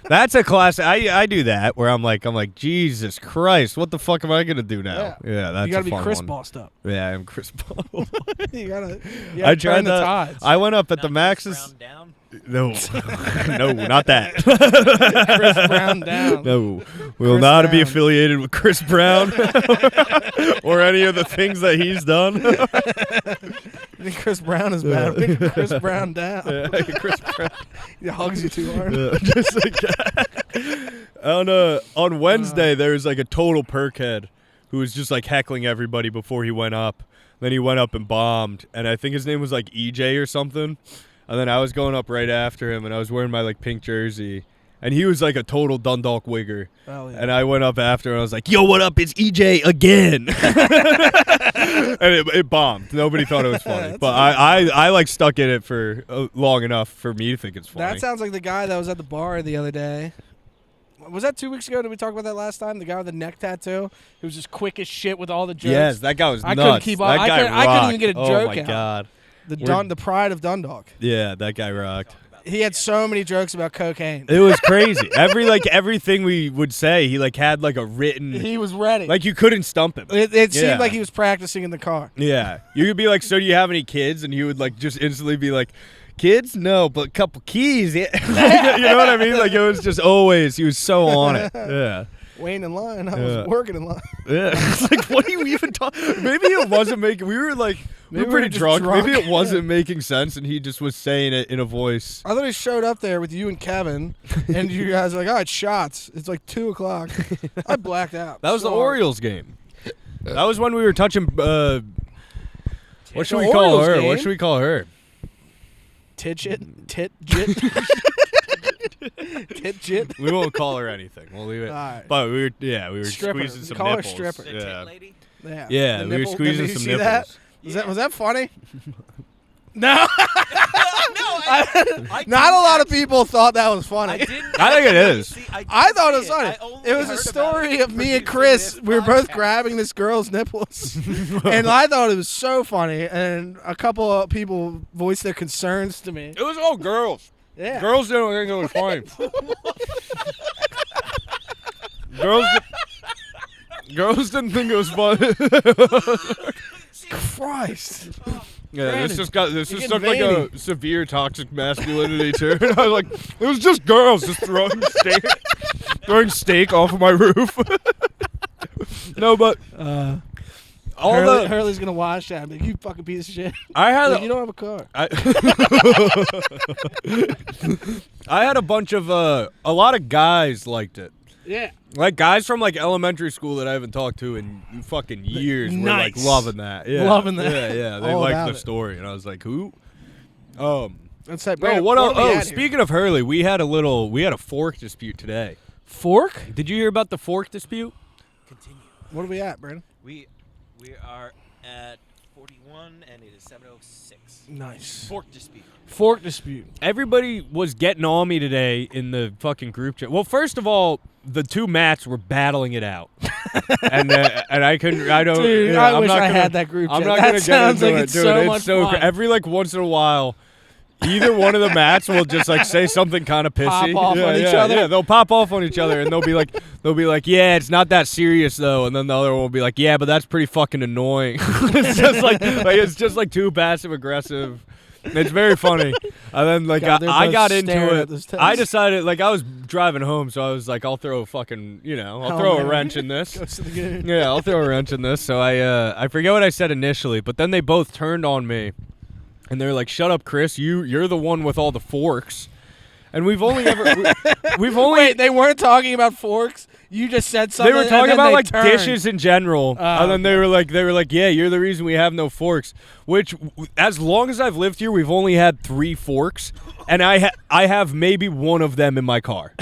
That's a classic. I do that where I'm like, Jesus Christ, what the fuck am I gonna do now? Yeah, that's You gotta a be fun Chris one. Bossed Up. Yeah, I'm Chris Paul. You gotta I turn tried the that. tides. I went up at the Not Chris Max's. Brown down. No, no, not that. Chris Brown down. No, we will Chris not be Brown. affiliated with Chris Brown or any of the things that he's done. I think Chris Brown is bad. We can Chris Brown down. Yeah, Chris Brown. He hugs you too hard. Just like that. On Wednesday, there was like a total perkhead who was just like heckling everybody before he went up. Then he went up and bombed, and I think his name was like EJ or something. And then I was going up right after him, and I was wearing my like pink jersey, and he was like a total Dundalk wigger. Oh, yeah. And I went up after him, and I was like, "Yo, what up? It's EJ again." And it bombed. Nobody thought it was funny, but I like stuck in it for long enough for me to think it's funny. That sounds like the guy that was at the bar the other day. Was that 2 weeks ago? Did we talk about that last time? The guy with the neck tattoo? He was just quick as shit with all the jokes. Yes, that guy was I nuts. couldn't keep up. That I guy couldn't- I couldn't even get a rocked. joke Oh my out. god. The pride of Dundalk. Yeah, that guy rocked. He had so many jokes about cocaine. It was crazy. Everything we would say, he like had like a written. He was ready. Like you couldn't stump him. It Yeah. seemed like he was practicing in the car. Yeah, you could be like, "So do you have any kids?" And he would like just instantly be like, "Kids? No, but a couple keys." Yeah. You know what I mean? Like it was just always. He was so on it. Yeah. Waiting in line. I Yeah. was working in line. Yeah. It's like, what are you even talking? Maybe it wasn't making. We were like, We were pretty drunk. Maybe it wasn't making sense, and he just was saying it in a voice. I thought he showed up there with you and Kevin, and you guys were like, "All right, shots." It's like 2:00. I blacked out. That was the Orioles game. That was when we were touching. What should we call her? What should we call her? Tidjit. Tidjit. Tidjit. We won't call her anything. We'll leave it. Right. But we were stripper. squeezing some call nipples. Her stripper. The tit lady? Yeah, we were squeezing some nipples. Was that funny? No. No, not a lot of people thought that was funny. I think it is. See, I thought it was funny. It was a story of me and Chris. We were both grabbing this girl's nipples, and I thought it was so funny. And a couple of people voiced their concerns to me. It was all girls. Yeah, girls didn't think it was funny. Girls didn't think it was funny. Christ. Yeah, Brandon, this just took like a severe toxic masculinity turn. I was like, it was just girls just throwing steak off of my roof. No, but Hurley's gonna watch that. Like, you fucking piece of shit. You don't have a car. I had a bunch of a lot of guys liked it. Yeah. Like guys from like elementary school that I haven't talked to in fucking years were like loving that. Yeah. Loving that. Yeah. They liked the story. And I was like, who? That's that. Brandon, what else? Speaking of Hurley, we had a fork dispute today. Fork? Did you hear about the fork dispute? Continue. What are we at, Brandon? We are at 41 and it is 7:06. Nice. Fork dispute. Fork dispute. Everybody was getting on me today in the fucking group chat. Well, first of all, the two Matts were battling it out, and I couldn't. I don't. Dude, yeah, I wish I had that group chat. I'm not that gonna sounds get into like it, it's dude. so It's much so fun. every like once in a while, either one of the Matts will just like say something kind of pissy. Pop off on each other. Yeah, they'll pop off on each other, and they'll be like, yeah, it's not that serious though, and then the other one will be like, yeah, but that's pretty fucking annoying. It's just like too passive aggressive. It's very funny. And then like God, I got into it. I decided like I was driving home, so I was like, I'll throw a fucking I'll throw a wrench in this. Yeah, I'll throw a wrench in this. So I forget what I said initially, but then they both turned on me, and they're like, "Shut up, Chris. You're the one with all the forks." And we've only Wait, they weren't talking about forks. You just said something. They were talking about like turned. dishes in general, and then they were like, yeah, you're the reason we have no forks. Which, as long as I've lived here, we've only had 3 forks, and I have maybe one of them in my car.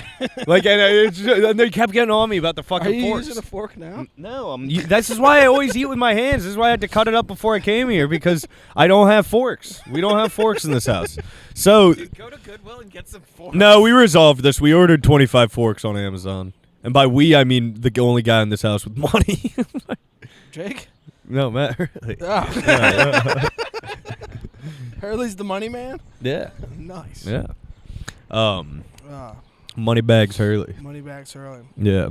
Like, and they kept getting on me about the fucking forks. Are you forks. using a fork now? No, this is why I always eat with my hands. This is why I had to cut it up before I came here, because I don't have forks. We don't have forks in this house. So Dude, go to Goodwill and get some forks. no, we resolved this. We ordered 25 forks on Amazon. And by we, I mean the only guy in this house with money. Jake? No, Matt Hurley. Oh. Hurley's the money man? Yeah. Nice. Yeah. Moneybags Hurley. Moneybags Hurley. Yeah.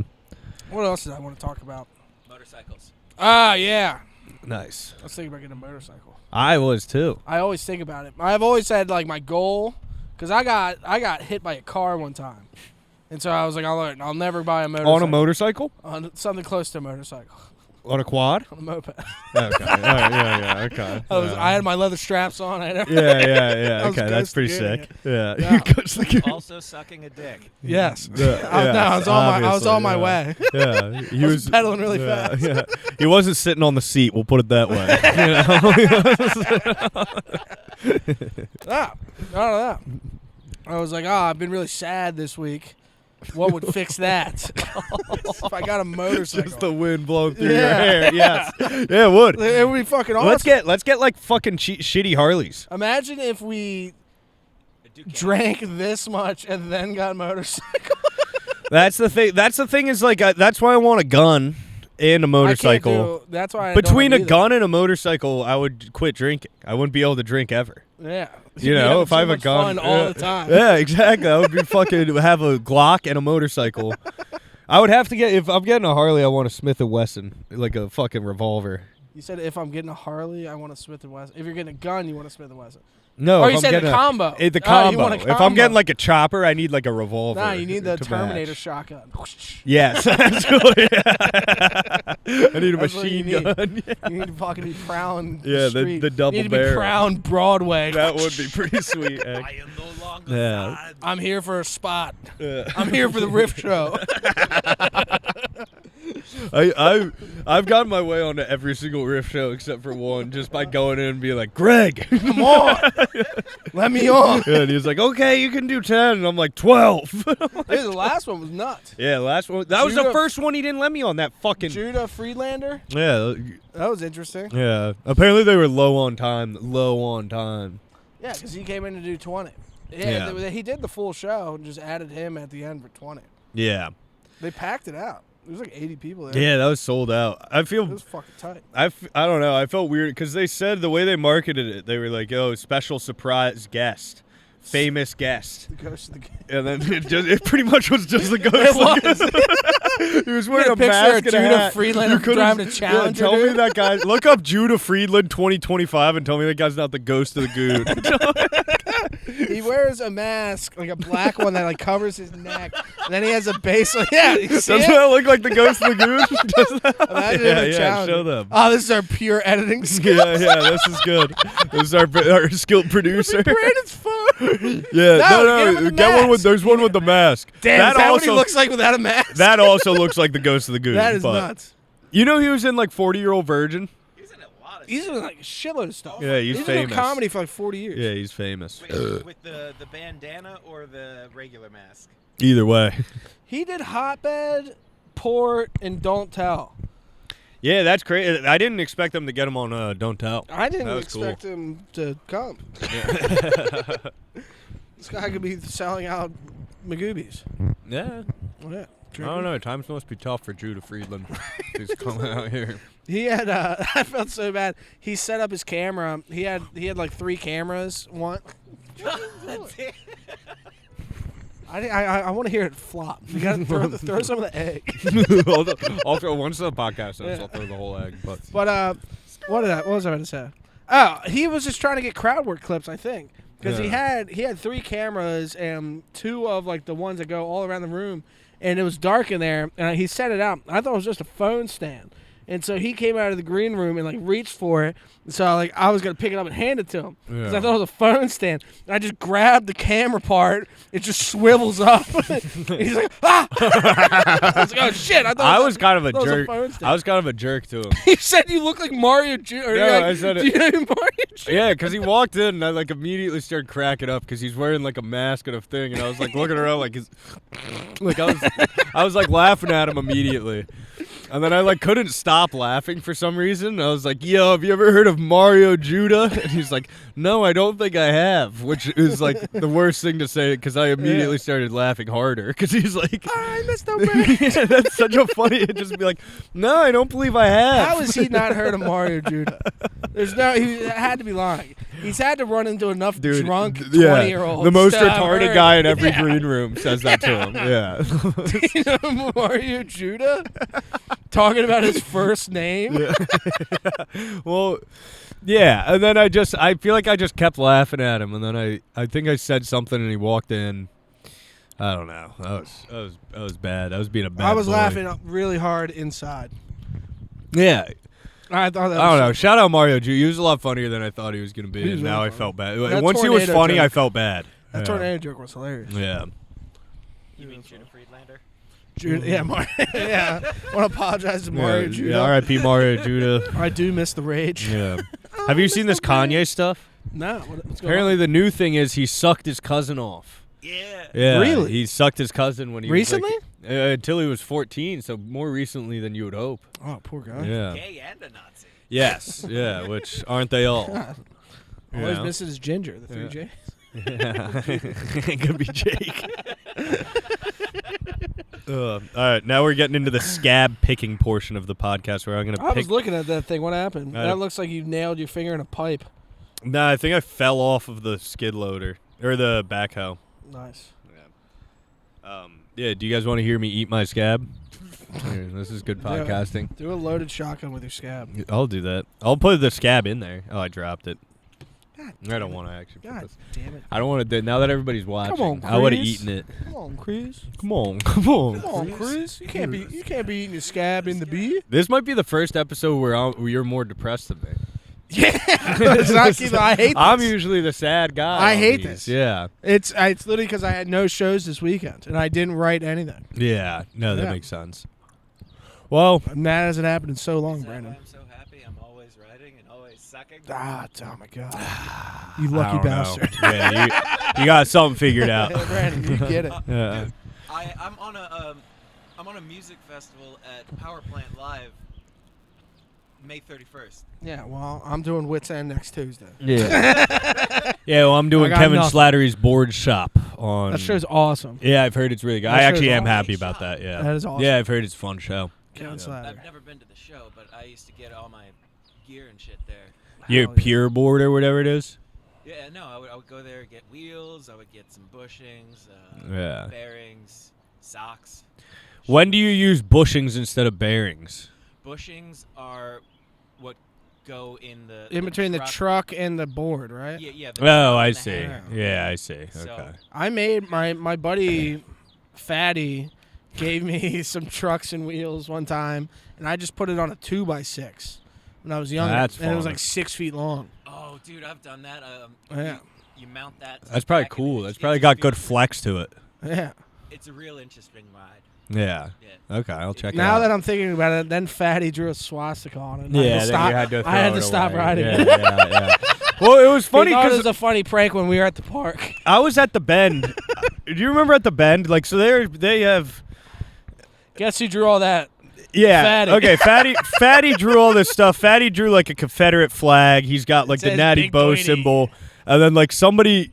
What else did I want to talk about? Motorcycles. Yeah. Nice. I was thinking about getting a motorcycle. I was too. I always think about it. I've always had like my goal, because I got hit by a car one time. And so I was like, I'll never buy a motorcycle. On a motorcycle? On something close to a motorcycle. On a quad? On a moped. Okay. All right, yeah, okay. I had my leather straps on. Yeah. Okay, that's pretty sick. Yeah. Also sucking a dick. Yes. I was on my way. Yeah. He was pedaling really fast. Yeah. He wasn't sitting on the seat, we'll put it that way. I don't know. I was like, I've been really sad this week. What would fix that? If I got a motorcycle. Just the wind blowing through your hair. Yes. Yeah, it would. It would be fucking awesome. Let's get like fucking shitty Harleys. Imagine if we drank this much and then got a motorcycle. That's the thing. That's the thing is like that's why I want a gun and a motorcycle. That's why between a gun and a motorcycle, I would quit drinking. I wouldn't be able to drink ever. Yeah. You know, if I have a gun, all the time. Yeah, exactly. I would be fucking have a Glock and a motorcycle. I would have to get if I'm getting a Harley, I want a Smith & Wesson, like a fucking revolver. You said if I'm getting a Harley, I want a Smith & Wesson. If you're getting a gun, you want a Smith & Wesson. No, Oh, if you I'm said getting the combo. The Oh, combo. you want a If I'm combo. getting like a chopper, I need like a revolver. Nah, you need the to Terminator match. shotgun. Yes, absolutely. I need a That's what machine you need. gun. You need to fucking be prowling Yeah, the street. the double You need to be barrel. prowling Broadway. That would be pretty sweet. I am no longer Yeah. sad. I'm here for a spot. Yeah. I'm here for the riff show. I've gotten my way onto every single riff show except for one, just by going in and being like, Greg, Come on. Let me on. yeah, and he was like, okay, you can do 10, and I'm like 12. Dude, the last one was nuts. Yeah, last one. That was the Judah- first one he didn't let me on. That fucking. Judah Friedlander. Yeah, That was interesting. yeah. Apparently they were low on time. Yeah, because he came in to do 20. Yeah. He did the full show and just added him at the end for 20. Yeah. They packed it out. There was like 80 people there. Yeah, that was sold out. I It feel. was fucking tight. I don't know. I felt weird because they said the way they marketed it, they were like, "Oh, special surprise guest, famous guest," The ghost of the game. and then it pretty much was just the ghost. He was wearing a picture mask of and a Judah hat. Friedlander You could've- driving a Challenger, Tell me dude. that guy. Look up Judah Friedland 2025 and tell me that guy's not the ghost of the Goon. He wears a mask, like a black one that like covers his neck. And then he has a base. Yeah, you see Doesn't it? that look like the ghost of the Goon? Doesn't that? Imagine Yeah, a yeah, Challenger. show them. Oh, this is our pure editing skill. Yeah, this is good. This is our skilled producer. Brandon's phone. Yeah, No, no, get him with the get one with. mask. There's one with the mask. Damn, is that what he also looks like without a mask? that also looks like the ghost of the Goon. That is but- nuts. You know he was in like 40-Year-Old Virgin. He's in a lot of He's in like a shitload of stuff. Yeah, he's been famous. doing comedy for like 40 years. Yeah, he's famous. Wait, with the bandana or the regular mask? Either way. He did Hotbed, Port, and Don't Tell. Yeah, that's crazy. I didn't expect them to get him on Don't Tell. I didn't That was expect him to come. This guy could be selling out Magoobies. Yeah. Oh, yeah. I don't know. Times must be tough for Judah Friedland. He's coming out here. He had. I felt so bad. He set up his camera. He had like 3 cameras. One. I want to hear it flop. You got to throw some of the egg. I'll throw once the podcast ends, Yeah. I'll throw the whole egg. But But what was I about to say? Oh, he was just trying to get crowd work clips, I think, because he had 3 cameras and 2 of like the ones that go all around the room, and it was dark in there, and he set it out. I thought it was just a phone stand. And so he came out of the green room and like reached for it. So like I was gonna pick it up and hand it to him because I thought it was a phone stand. And I just grabbed the camera part. It just swivels up. And he's like, ah! I was like, oh shit! I was kind of a thought it was a jerk. phone stand. I was kind of a jerk to him. He said you look like Mario Jr. No, like, I said do you know who Mario Jr.? Yeah, because he walked in and I like immediately started cracking up because he's wearing like a mask and a thing, and I was like looking around like I was like laughing at him immediately, and then I like couldn't stop laughing for some reason. I was like, "Yo, have you ever heard of Mario Judah?" And he's like, "No, I don't think I have," which is like the worst thing to say because I immediately started laughing harder because he's like, I missed the yeah, that's such a funny. It'd just be like, "No, I don't believe I have." How has he not heard of Mario Judah? He had to be lying. He's had to run into enough drunk 20-year-olds. the most to have retarded heard. guy in every green room says that to him. Yeah. You know Mario Judah? Talking about his first name? Well, yeah, and then I feel like I just kept laughing at him, and then I think I said something, and he walked in. I don't know. That was bad. I was being a bad I was boy. laughing really hard inside. Yeah. I thought that I don't was know. Shout out Mario Judah. He was a lot funnier than I thought he was going to be, He was and now really I funny. felt bad. That Once he was tornado funny, joke- I felt bad. That Yeah. tornado joke was hilarious. Yeah. You mean Judah Friedlander? Judah, yeah, Mario. Yeah. I want to apologize to Mario Judah. Yeah, R.I.P. Mario Judah. I do miss the rage. Yeah. Have you seen this Kanye stuff? No. What's going Apparently, on? the new thing is he sucked his cousin off. Yeah. Yeah, Really? He sucked his cousin when he Recently? was like, until he was 14, so more recently than you would hope. Oh, poor guy. Yeah. Gay and a Nazi. Yes. Yeah. Which aren't they all? All he's Yeah. missing is Ginger, the 3 Yeah. J's. Yeah. It could be Jake. All right, now we're getting into the scab picking portion of the podcast where I'm going to I pick. was looking at that thing. What happened? I- That looks like you nailed your finger in a pipe. Nah, I think I fell off of the skid loader or the backhoe. Nice. Yeah, do you guys want to hear me eat my scab? Here, this is good Do it. podcasting. Do a loaded shotgun with your scab. I'll do that. I'll put the scab in there. Oh, I dropped it. I don't want to actually put God this. damn it. I don't want to. Now that everybody's watching, Come on, Chris. I would have eaten it. Come on, Chris. Come on, Chris. You can't be eating your scab in the beer. This might be the first episode where you're more depressed than me. Yeah, I hate this. I'm usually the sad guy. I hate this. Yeah, it's literally because I had no shows this weekend and I didn't write anything. Yeah, no, that makes sense. Well, and that hasn't happened in so long, Brandon. I'm so happy. I'm always writing and always sucking. Oh my God, you lucky bastard! Yeah, you got something figured out. Brandon, you get it. Yeah. I'm on a music festival at Power Plant Live. May 31st. Yeah, well, I'm doing Wits End next Tuesday. Yeah. Yeah, well, I'm doing Kevin Slattery's board shop on. That show's awesome. Yeah, I've heard it's really good. I actually am happy about that. Yeah. That is awesome. Yeah, I've heard it's a fun show. Kevin Slattery. I've never been to the show, but I used to get all my gear and shit there. Your Pure board or whatever it is? Yeah, no, I would go there and get wheels. I would get some bushings, bearings, socks. When do you use bushings instead of bearings? Bushings are what go in between the truck and the board, right? Yeah. Oh, I see. Yeah, I see. So, okay. I made my buddy Fatty gave me some trucks and wheels one time, and I just put it on a 2x6 when I was younger. That's and it was fun. like 6 feet long. Oh, dude, I've done that. Yeah. You mount that. That's probably cool. That's probably got good flex to it. Yeah. It's a real interesting ride. Yeah. Okay, I'll check it out. Now that I'm thinking about it, then Fatty drew a swastika on it. Yeah, then you had to I had to stop riding it. Yeah. Well, it was funny because it because was a funny prank when we were at the park. I was at the Bend. Do you remember at the Bend? Like, so they have. Guess who drew all that? Yeah. Fatty. Okay. Fatty drew all this stuff. Fatty drew like a Confederate flag. He's got like the Natty Bow symbol, and then like somebody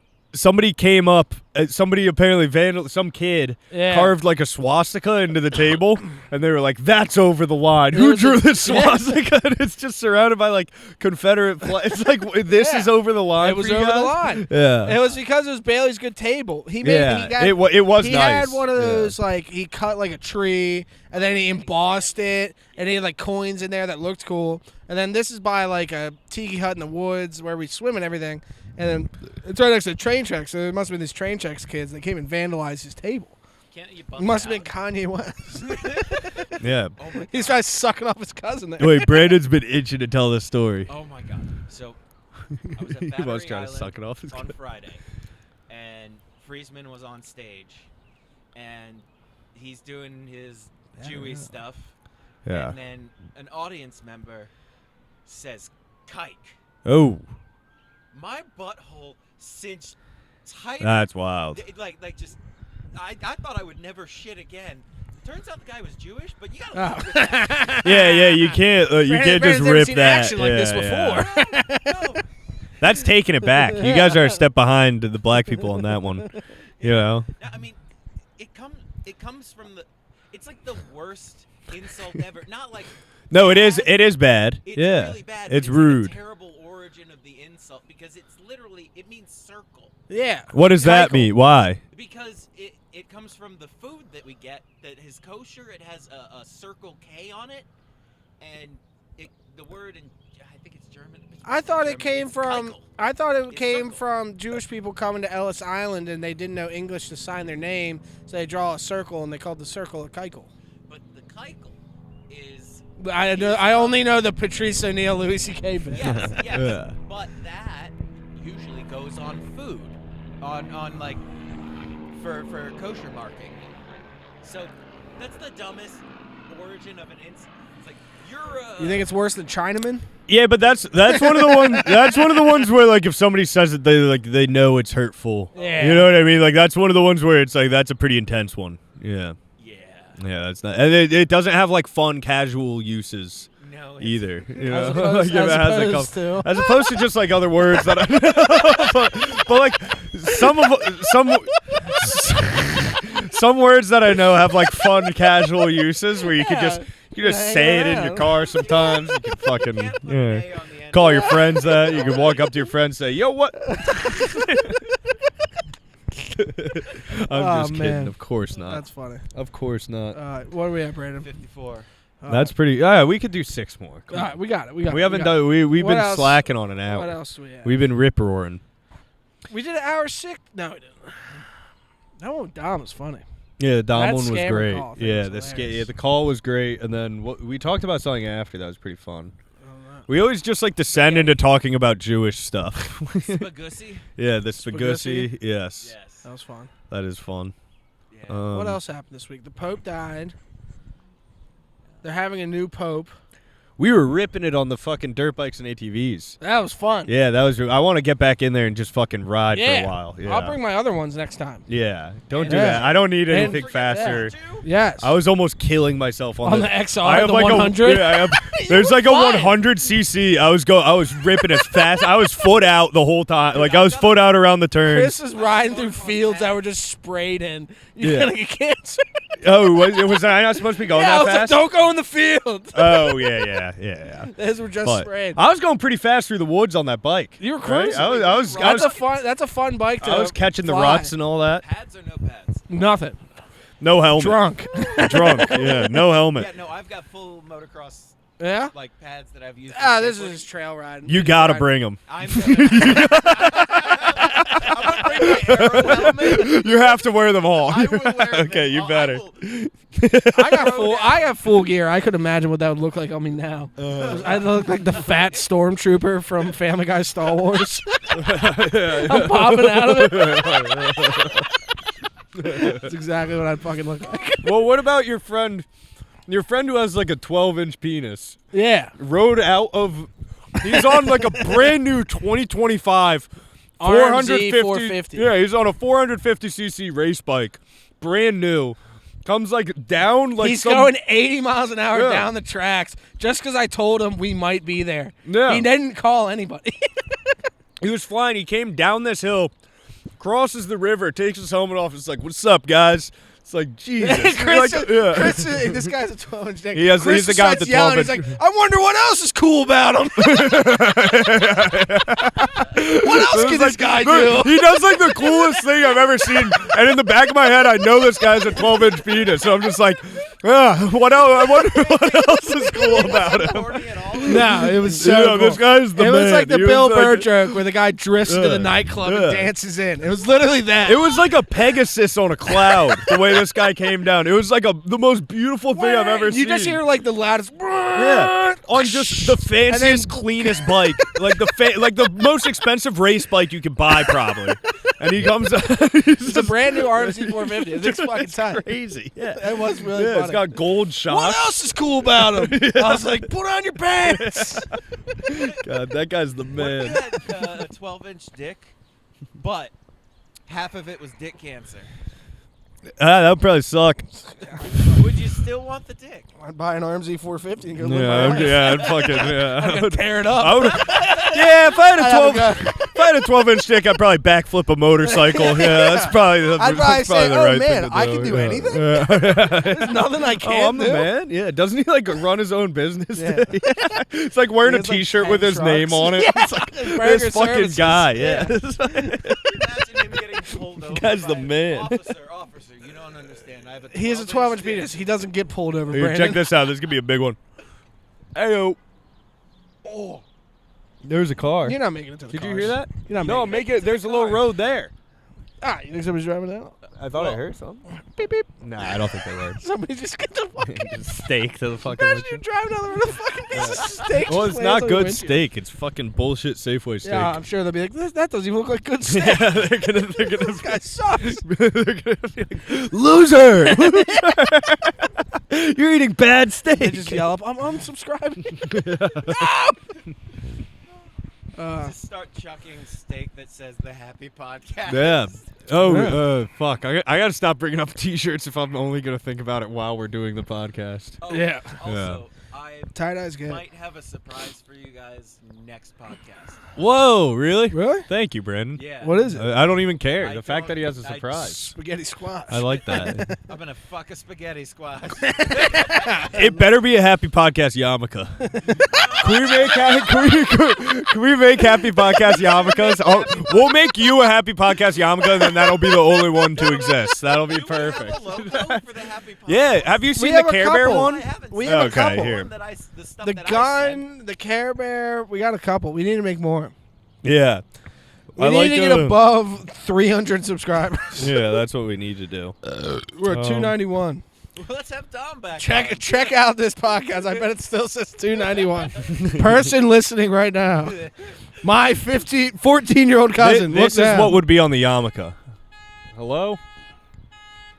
came up. Somebody apparently some kid carved like a swastika into the table, and they were like, "That's over the line. Who drew this swastika?" And it's just surrounded by like Confederate flags. It's like this is over the line. It was over the line. Yeah. It was because it was Bailey's good table. He was he nice. had one of those like he cut like a tree and then he embossed it and he had like coins in there that looked cool. And then this is by like a tiki hut in the woods where we swim and everything. And then it's right next to the train tracks, so it must have been these train tracks kids that came and vandalized his table. It must have been Kanye West. Yeah. Oh He's trying sucking off his cousin there. Wait, Brandon's been itching to tell this story. Oh my God! So I was at He was Battery trying to Island suck it off his on cousin. Friday, and Friesman was on stage, and he's doing his Jewy stuff. Yeah. And then an audience member says, "Kike." Oh. My butthole cinched tight. That's wild. I thought I would never shit again. Turns out the guy was Jewish, but you gotta live with that. Yeah, you can't just rip seen that. action like this before. No. That's taking it back. You guys are a step behind the black people on that one. You know. I mean, it comes from it's like the worst insult ever. Not like. No, it is bad. It's yeah. really bad. It's but rude. It's a terrible origin of the insult because it means circle. Yeah. What does that mean? Why? Because it comes from the food that we get that is kosher. It has a circle K on it, and the word in I think it's German. I thought it came from. Keikel. I thought it It's came circle. from Jewish people coming to Ellis Island and they didn't know English to sign their name, so they draw a circle and they called the circle a keikel. But the keikel is. I only know the Patrice O'Neill Louis C.K. bit. Yes. Yeah. But that usually goes on food, on like for kosher marking. So that's the dumbest origin of an insult. It's like You think it's worse than Chinaman? Yeah, but that's one of the ones. That's one of the ones where like if somebody says it, they know it's hurtful. Yeah. You know what I mean? Like that's one of the ones where it's like that's a pretty intense one. Yeah. Yeah, that's not. And it doesn't have like fun, casual uses. No. Either. You know? As as opposed to just like other words that I know. but like some words that I know have like fun, casual uses where you could just say it in your car sometimes. You can fucking call your friends that. You can walk up to your friends and say, "Yo, what?" I'm just kidding. Man. Of course not. That's funny. Of course not. What are we at, Brandon? 54. That's pretty. Yeah, we could do 6 more. All right, we got it. We haven't done. We've What been else? slacking on an hour. What else do we have? We've been rip roaring. We did an hour 6. No, we didn't. That one with Dom was funny. Yeah, the Dom That one was scammer great. call thing Yeah, was the call was great, and then we talked about something after that was pretty fun. Oh, We always just like descend into talking about Jewish stuff. Spagussi? Yeah, the Spagussi. Yes, that was fun. that is fun. Yeah. What else happened this week? The Pope died. They're having a new Pope. We were ripping it on the fucking dirt bikes and ATVs. That was fun. Yeah, that was. I want to get back in there and just fucking ride for Yeah. a while. Yeah. I'll bring my other ones next time. Yeah, don't do Yeah. that. I don't need And- anything faster. Yes. I was almost killing myself on On the XR, I have the like 100? I have, there's like a fine. 100cc. I was ripping as fast. I was foot out the whole time. Like I was foot out around the turns. Chris is riding through fields that were just sprayed in. You're Yeah. gonna get cancer. Oh, was I not supposed to be going Yeah, I that was like, fast? don't go in the field. Oh yeah. Those were just But sprayed. I was going pretty fast through the woods on that bike. You were right? cruising. That's a fun bike to I was catching the fly. ruts and all that. Pads or no pads? Nothing. No helmet. Drunk. Drunk. Yeah, no helmet. Yeah, no, I've got full motocross Yeah? like pads that I've used. This is just trail riding. You gotta bring them. I'm gonna bring my aero helmet. You have to wear them all. I will wear them. Okay, you better. I got full gear. I could imagine what that would look like on me now. I look like the fat stormtrooper from Family Guy Star Wars. I'm popping out of it. That's exactly what I'd fucking look like. Well, what about your friend? Your friend who has like a 12-inch penis Yeah. rode out of. He's on like a brand new 2025 RMZ 450. Yeah, he's on a 450cc race bike, brand new. Comes like down like He's some, going 80 miles an hour Yeah. down the tracks just because I told him we might be there. Yeah. He didn't call anybody. He was flying. He came down this hill, crosses the river, takes his helmet off. It's like, "What's up, guys?" It's like, Jesus. Chris, Like, yeah. Chris, this guy's a 12-inch dick. He's Chris the guy with starts the yelling. 12-inch. He's like, I wonder what else is cool about him. What else can this guy do? He does like the coolest thing I've ever seen. And in the back of my head, I know this guy's a 12-inch penis. So I'm just like, what else? I wonder what else is cool about him. No, it was so cool. This guy's the It man. was like the He Bill was Burr like- joke where the guy drifts into the nightclub and dances in. It was literally that. It was like a Pegasus on a cloud, the way this guy came down. It was like the most beautiful thing I've ever seen. You just hear like the loudest. Yeah, on just the fanciest, cleanest bike, like the most expensive race bike you could buy, probably. And he comes up. It's a brand new RMC 450. It's fucking tight. Crazy. Yeah, It was really yeah, funny. it's got gold shocks. What else is cool about him? I was like, put on your pants. God, that guy's the man. What if you had a 12-inch dick, but half of it was dick cancer? That would probably suck. Would you still want the dick? I'd buy an RMZ 450 and go live my life. I'd fucking I'm gonna tear it up. I would. Yeah, if I had a 12-inch dick, I'd probably backflip a motorcycle. Yeah, that's probably the. I'd probably that's say, the "Oh right man, thing to I do. can do Yeah. anything. Yeah. There's nothing I can't Oh, I'm the do." man. Yeah, doesn't he like run his own business? Yeah. It's like wearing He a has, like, T-shirt 10 with his trucks. name on it. Yeah. It's like Burger this fucking services. guy. Yeah. Imagine him getting pulled over. Guy's the by man. Officer, you don't understand. I have a He has a 12-inch penis. He doesn't get pulled over, Here, Brandon. check this out. This could be a big one. Ayo. Oh, There's a car. you're not making it to the Did you cars. hear that? You're not No, making make it. There's a little road there. Ah, you think somebody's driving down? I thought I heard something. Beep, beep. Nah, I don't think they were. Somebody just get the fucking... Just steak to the fucking Imagine you windshield. driving down the road with a fucking piece of steak. Well, just it's lands not on your good windshield. steak. It's fucking bullshit Safeway steak. Yeah, I'm sure they'll be like, that doesn't even look like good steak. Yeah, they're gonna This guy sucks. they're gonna be like, loser! You're eating bad steak. They just yell up, I'm unsubscribing. No! Just start chucking steak that says the Happy Podcast. Yeah. Oh, Yeah. fuck. I got to stop bringing up T-shirts if I'm only going to think about it while we're doing the podcast. Oh, Yeah. Also, Tie-dye's good. Might have a surprise for you guys next podcast. Whoa, really? Really? Thank you, Brandon. Yeah. What is it? I don't even care. I The fact that he has a I- surprise. Spaghetti squash. I like that. I'm gonna fuck a spaghetti squash. It better be a happy podcast yarmulke. Can we make happy podcast yarmulkes? We'll make you a happy podcast yarmulke, and then that'll be the only one to exist. That'll be Do we have perfect. a logo for the happy podcast? Yeah, have you seen have the a Care Bear couple. one? I haven't We seen have a the couple. one Here. that the stuff The that I gun, the Care Bear, we got a couple. We need to make more. Yeah. We need to get above 300 subscribers. Yeah, that's what we need to do. We're at 291. Well, let's have Dom back. Check out this podcast. I bet it still says 291. Person listening right now. My 14-year-old cousin. This is what would be on the yarmulke. Hello?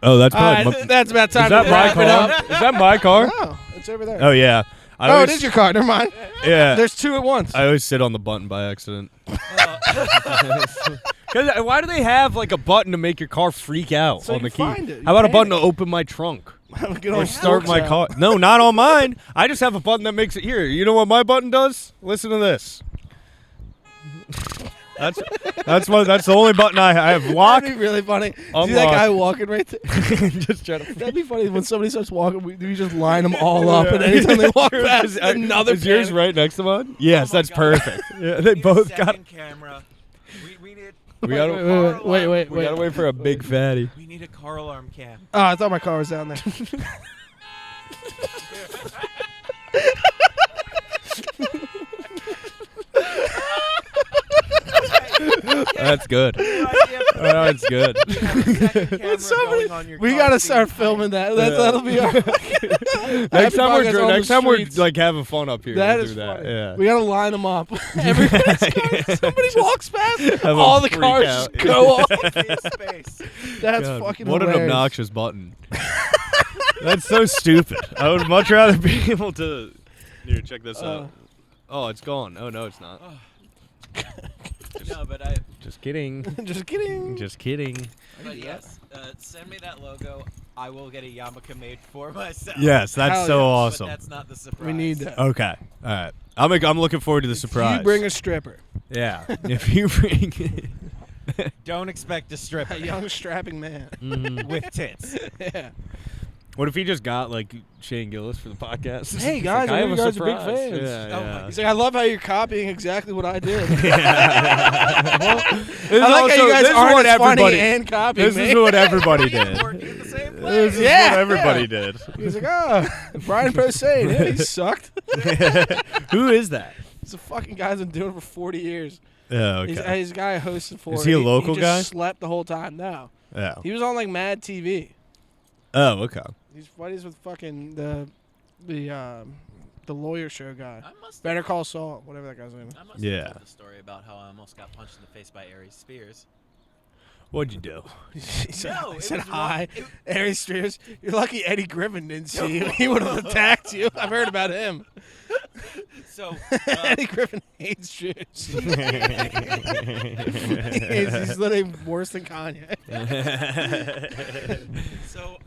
Oh, that's probably that's about time Is that to my wrap it up. car? Is that my car? No, it's over there. Oh, yeah. It is your car. Never mind. Yeah. There's two at once. I always sit on the button by accident. Why do they have like a button to make your car freak out So on you the key? find it. You How about a panic. button to open my trunk Get or on start my Forks car? out. No, not on mine. I just have a button that makes it here. You know what my button does? Listen to this. That's the only button I have. Lock. That'd be really funny. See that Unlock. guy walking right there? Just try to. That'd be funny when somebody starts walking. We just line them all up, and anytime they walk past, another. Is yours panic. right next to mine? Yes, Oh my that's God. perfect. Yeah, they need both a got. second camera. We need. We gotta Wait. We gotta wait for a big fatty. We need a car alarm cam. Oh, I thought my car was down there. That's good. That's good. We gotta start filming that. That'll be our. Next time we're streets. like having fun up here. That we'll is do that. funny. Yeah. We gotta line them up. Somebody walks past, have a all the freak cars out. just go off. Space. That's God, fucking what hilarious. an obnoxious button. That's so stupid. I would much rather be able to. Here, check this out. Oh, it's gone. Oh no, it's not. No, but I. Just kidding. Just kidding. Just kidding. But yes, send me that logo. I will get a yarmulke made for myself. Yes, that's Hell so yes. awesome. But that's not the surprise. We need that. Okay. All right. I'm looking forward to the surprise. You bring a stripper, Yeah. If you bring. Don't expect a stripper a young strapping man. with tits. Yeah. What if he just got like Shane Gillis for the podcast? Hey He's guys, like, I I know have you a guys are big surprise. fans. Yeah, Oh my yeah. He's like, I love how you're copying exactly what I did. This I like how you guys this is aren't what as funny everybody. and copying This me. is what everybody Yeah, did. working at the same This place. is Yeah, what everybody yeah. did. He's like, oh, Brian Posehn. Yeah, he sucked. Who is that? He's a fucking guy's been doing it for 40 years. Oh, He's okay. a guy I hosted for. Is he a local he guy? just slept the whole time. No. Yeah. He was on like Mad TV. Oh, okay. He's buddies with fucking the lawyer show guy. I must Better Call Saul, whatever that guy's name is. I must Yeah. have told the story about how I almost got punched in the face by Aries Spears. What'd you do? He said, No, he it said was hi. wrong. Harry Spears, you're lucky Eddie Griffin didn't see you. He would have attacked you. I've heard about him. So Eddie Griffin hates Jews. He's literally worse than Kanye. So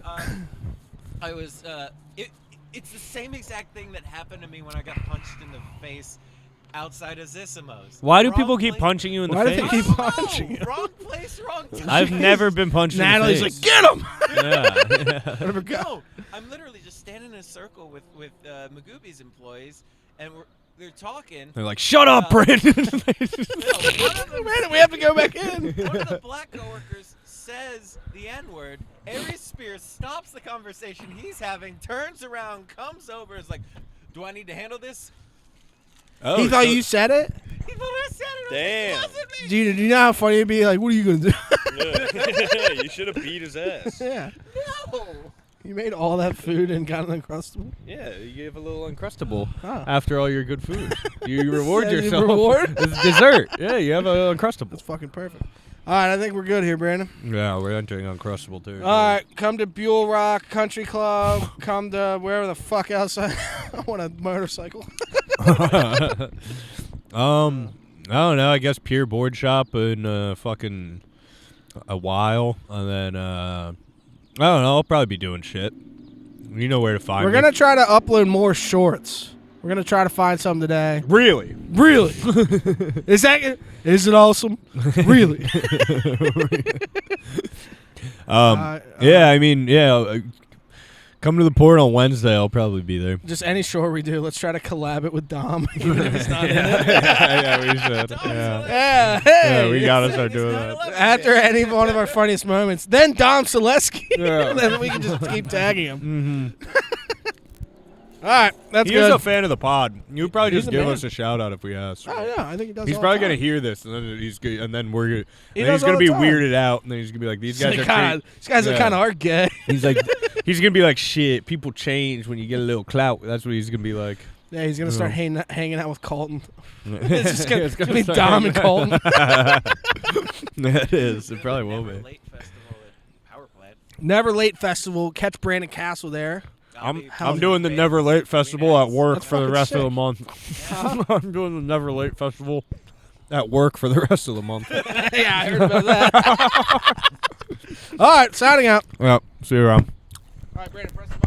I was. It's the same exact thing that happened to me when I got punched in the face outside of Zissimo's. Why do Wrong people keep place- punching you in the Why do face? they keep I don't punching know. you? Wrong place, wrong time. I've never been punched Natalie's in like, the get him! face. Yeah. Whatever, go. No, I'm literally just standing in a circle with Magooby's employees, and they're talking. They're like, shut up, Brandon. No, one of them, Man, we have to go back in. one of the black coworkers says the N-word. Aries Spears stops the conversation he's having, turns around, comes over, is like, "Do I need to handle this?" Oh, He thought so- you said it? He thought I said it. Damn. It wasn't me. Do you know how funny it'd be? Like, what are you going to do? Yeah. You should have beat his ass. Yeah. No. You made all that food and got an Uncrustable? Yeah, you gave a little Uncrustable Oh. after all your good food. You reward Said you yourself. reward? It's dessert. Yeah, you have an Uncrustable. That's fucking perfect. All right, I think we're good here, Brandon. Yeah, we're entering Uncrustable too. All right, come to Buell Rock Country Club. Come to wherever the fuck else. I want a motorcycle. I don't know. I guess Pure Board Shop in fucking a while, and then I don't know. I'll probably be doing shit. You know where to find We're me. going to try to upload more shorts. We're going to try to find some today. Really? Really? Is it awesome? Really? Yeah, I mean, yeah. Come to the port on Wednesday. I'll probably be there. Just any short we do, let's try to collab it with Dom. Even if it's not in it. Yeah, we should. Yeah, hey. Yeah, we gotta start doing that. After any one of our funniest moments, then Dom Selesky. And then we can just keep tagging him. All right, that's good. He's a fan of the pod. You would probably He's just a give man. us a shout out if we ask. Oh yeah, I think he does. He's all probably the gonna time. hear this, and then he's gonna does all be the time. weirded out, and then he's gonna be like, "These guys are kinda, these guys are kind of art gay. He's like, he's gonna be like, "Shit, people change when you get a little clout." That's what he's gonna be like. Yeah, he's gonna start hanging out with Colton. It's It's gonna be Dom and Colton. It is. It probably will Never be. Late festival at Power Plant. Never Late Festival. Catch Brandon Cassel there. I'm doing the Never Late Festival at work That's for the fucking rest of sick. the month. I'm doing the Never Late Festival at work for the rest of the month. Yeah, I heard about that. All right, signing out. Yeah, see you around. All right, Brandon, press the button.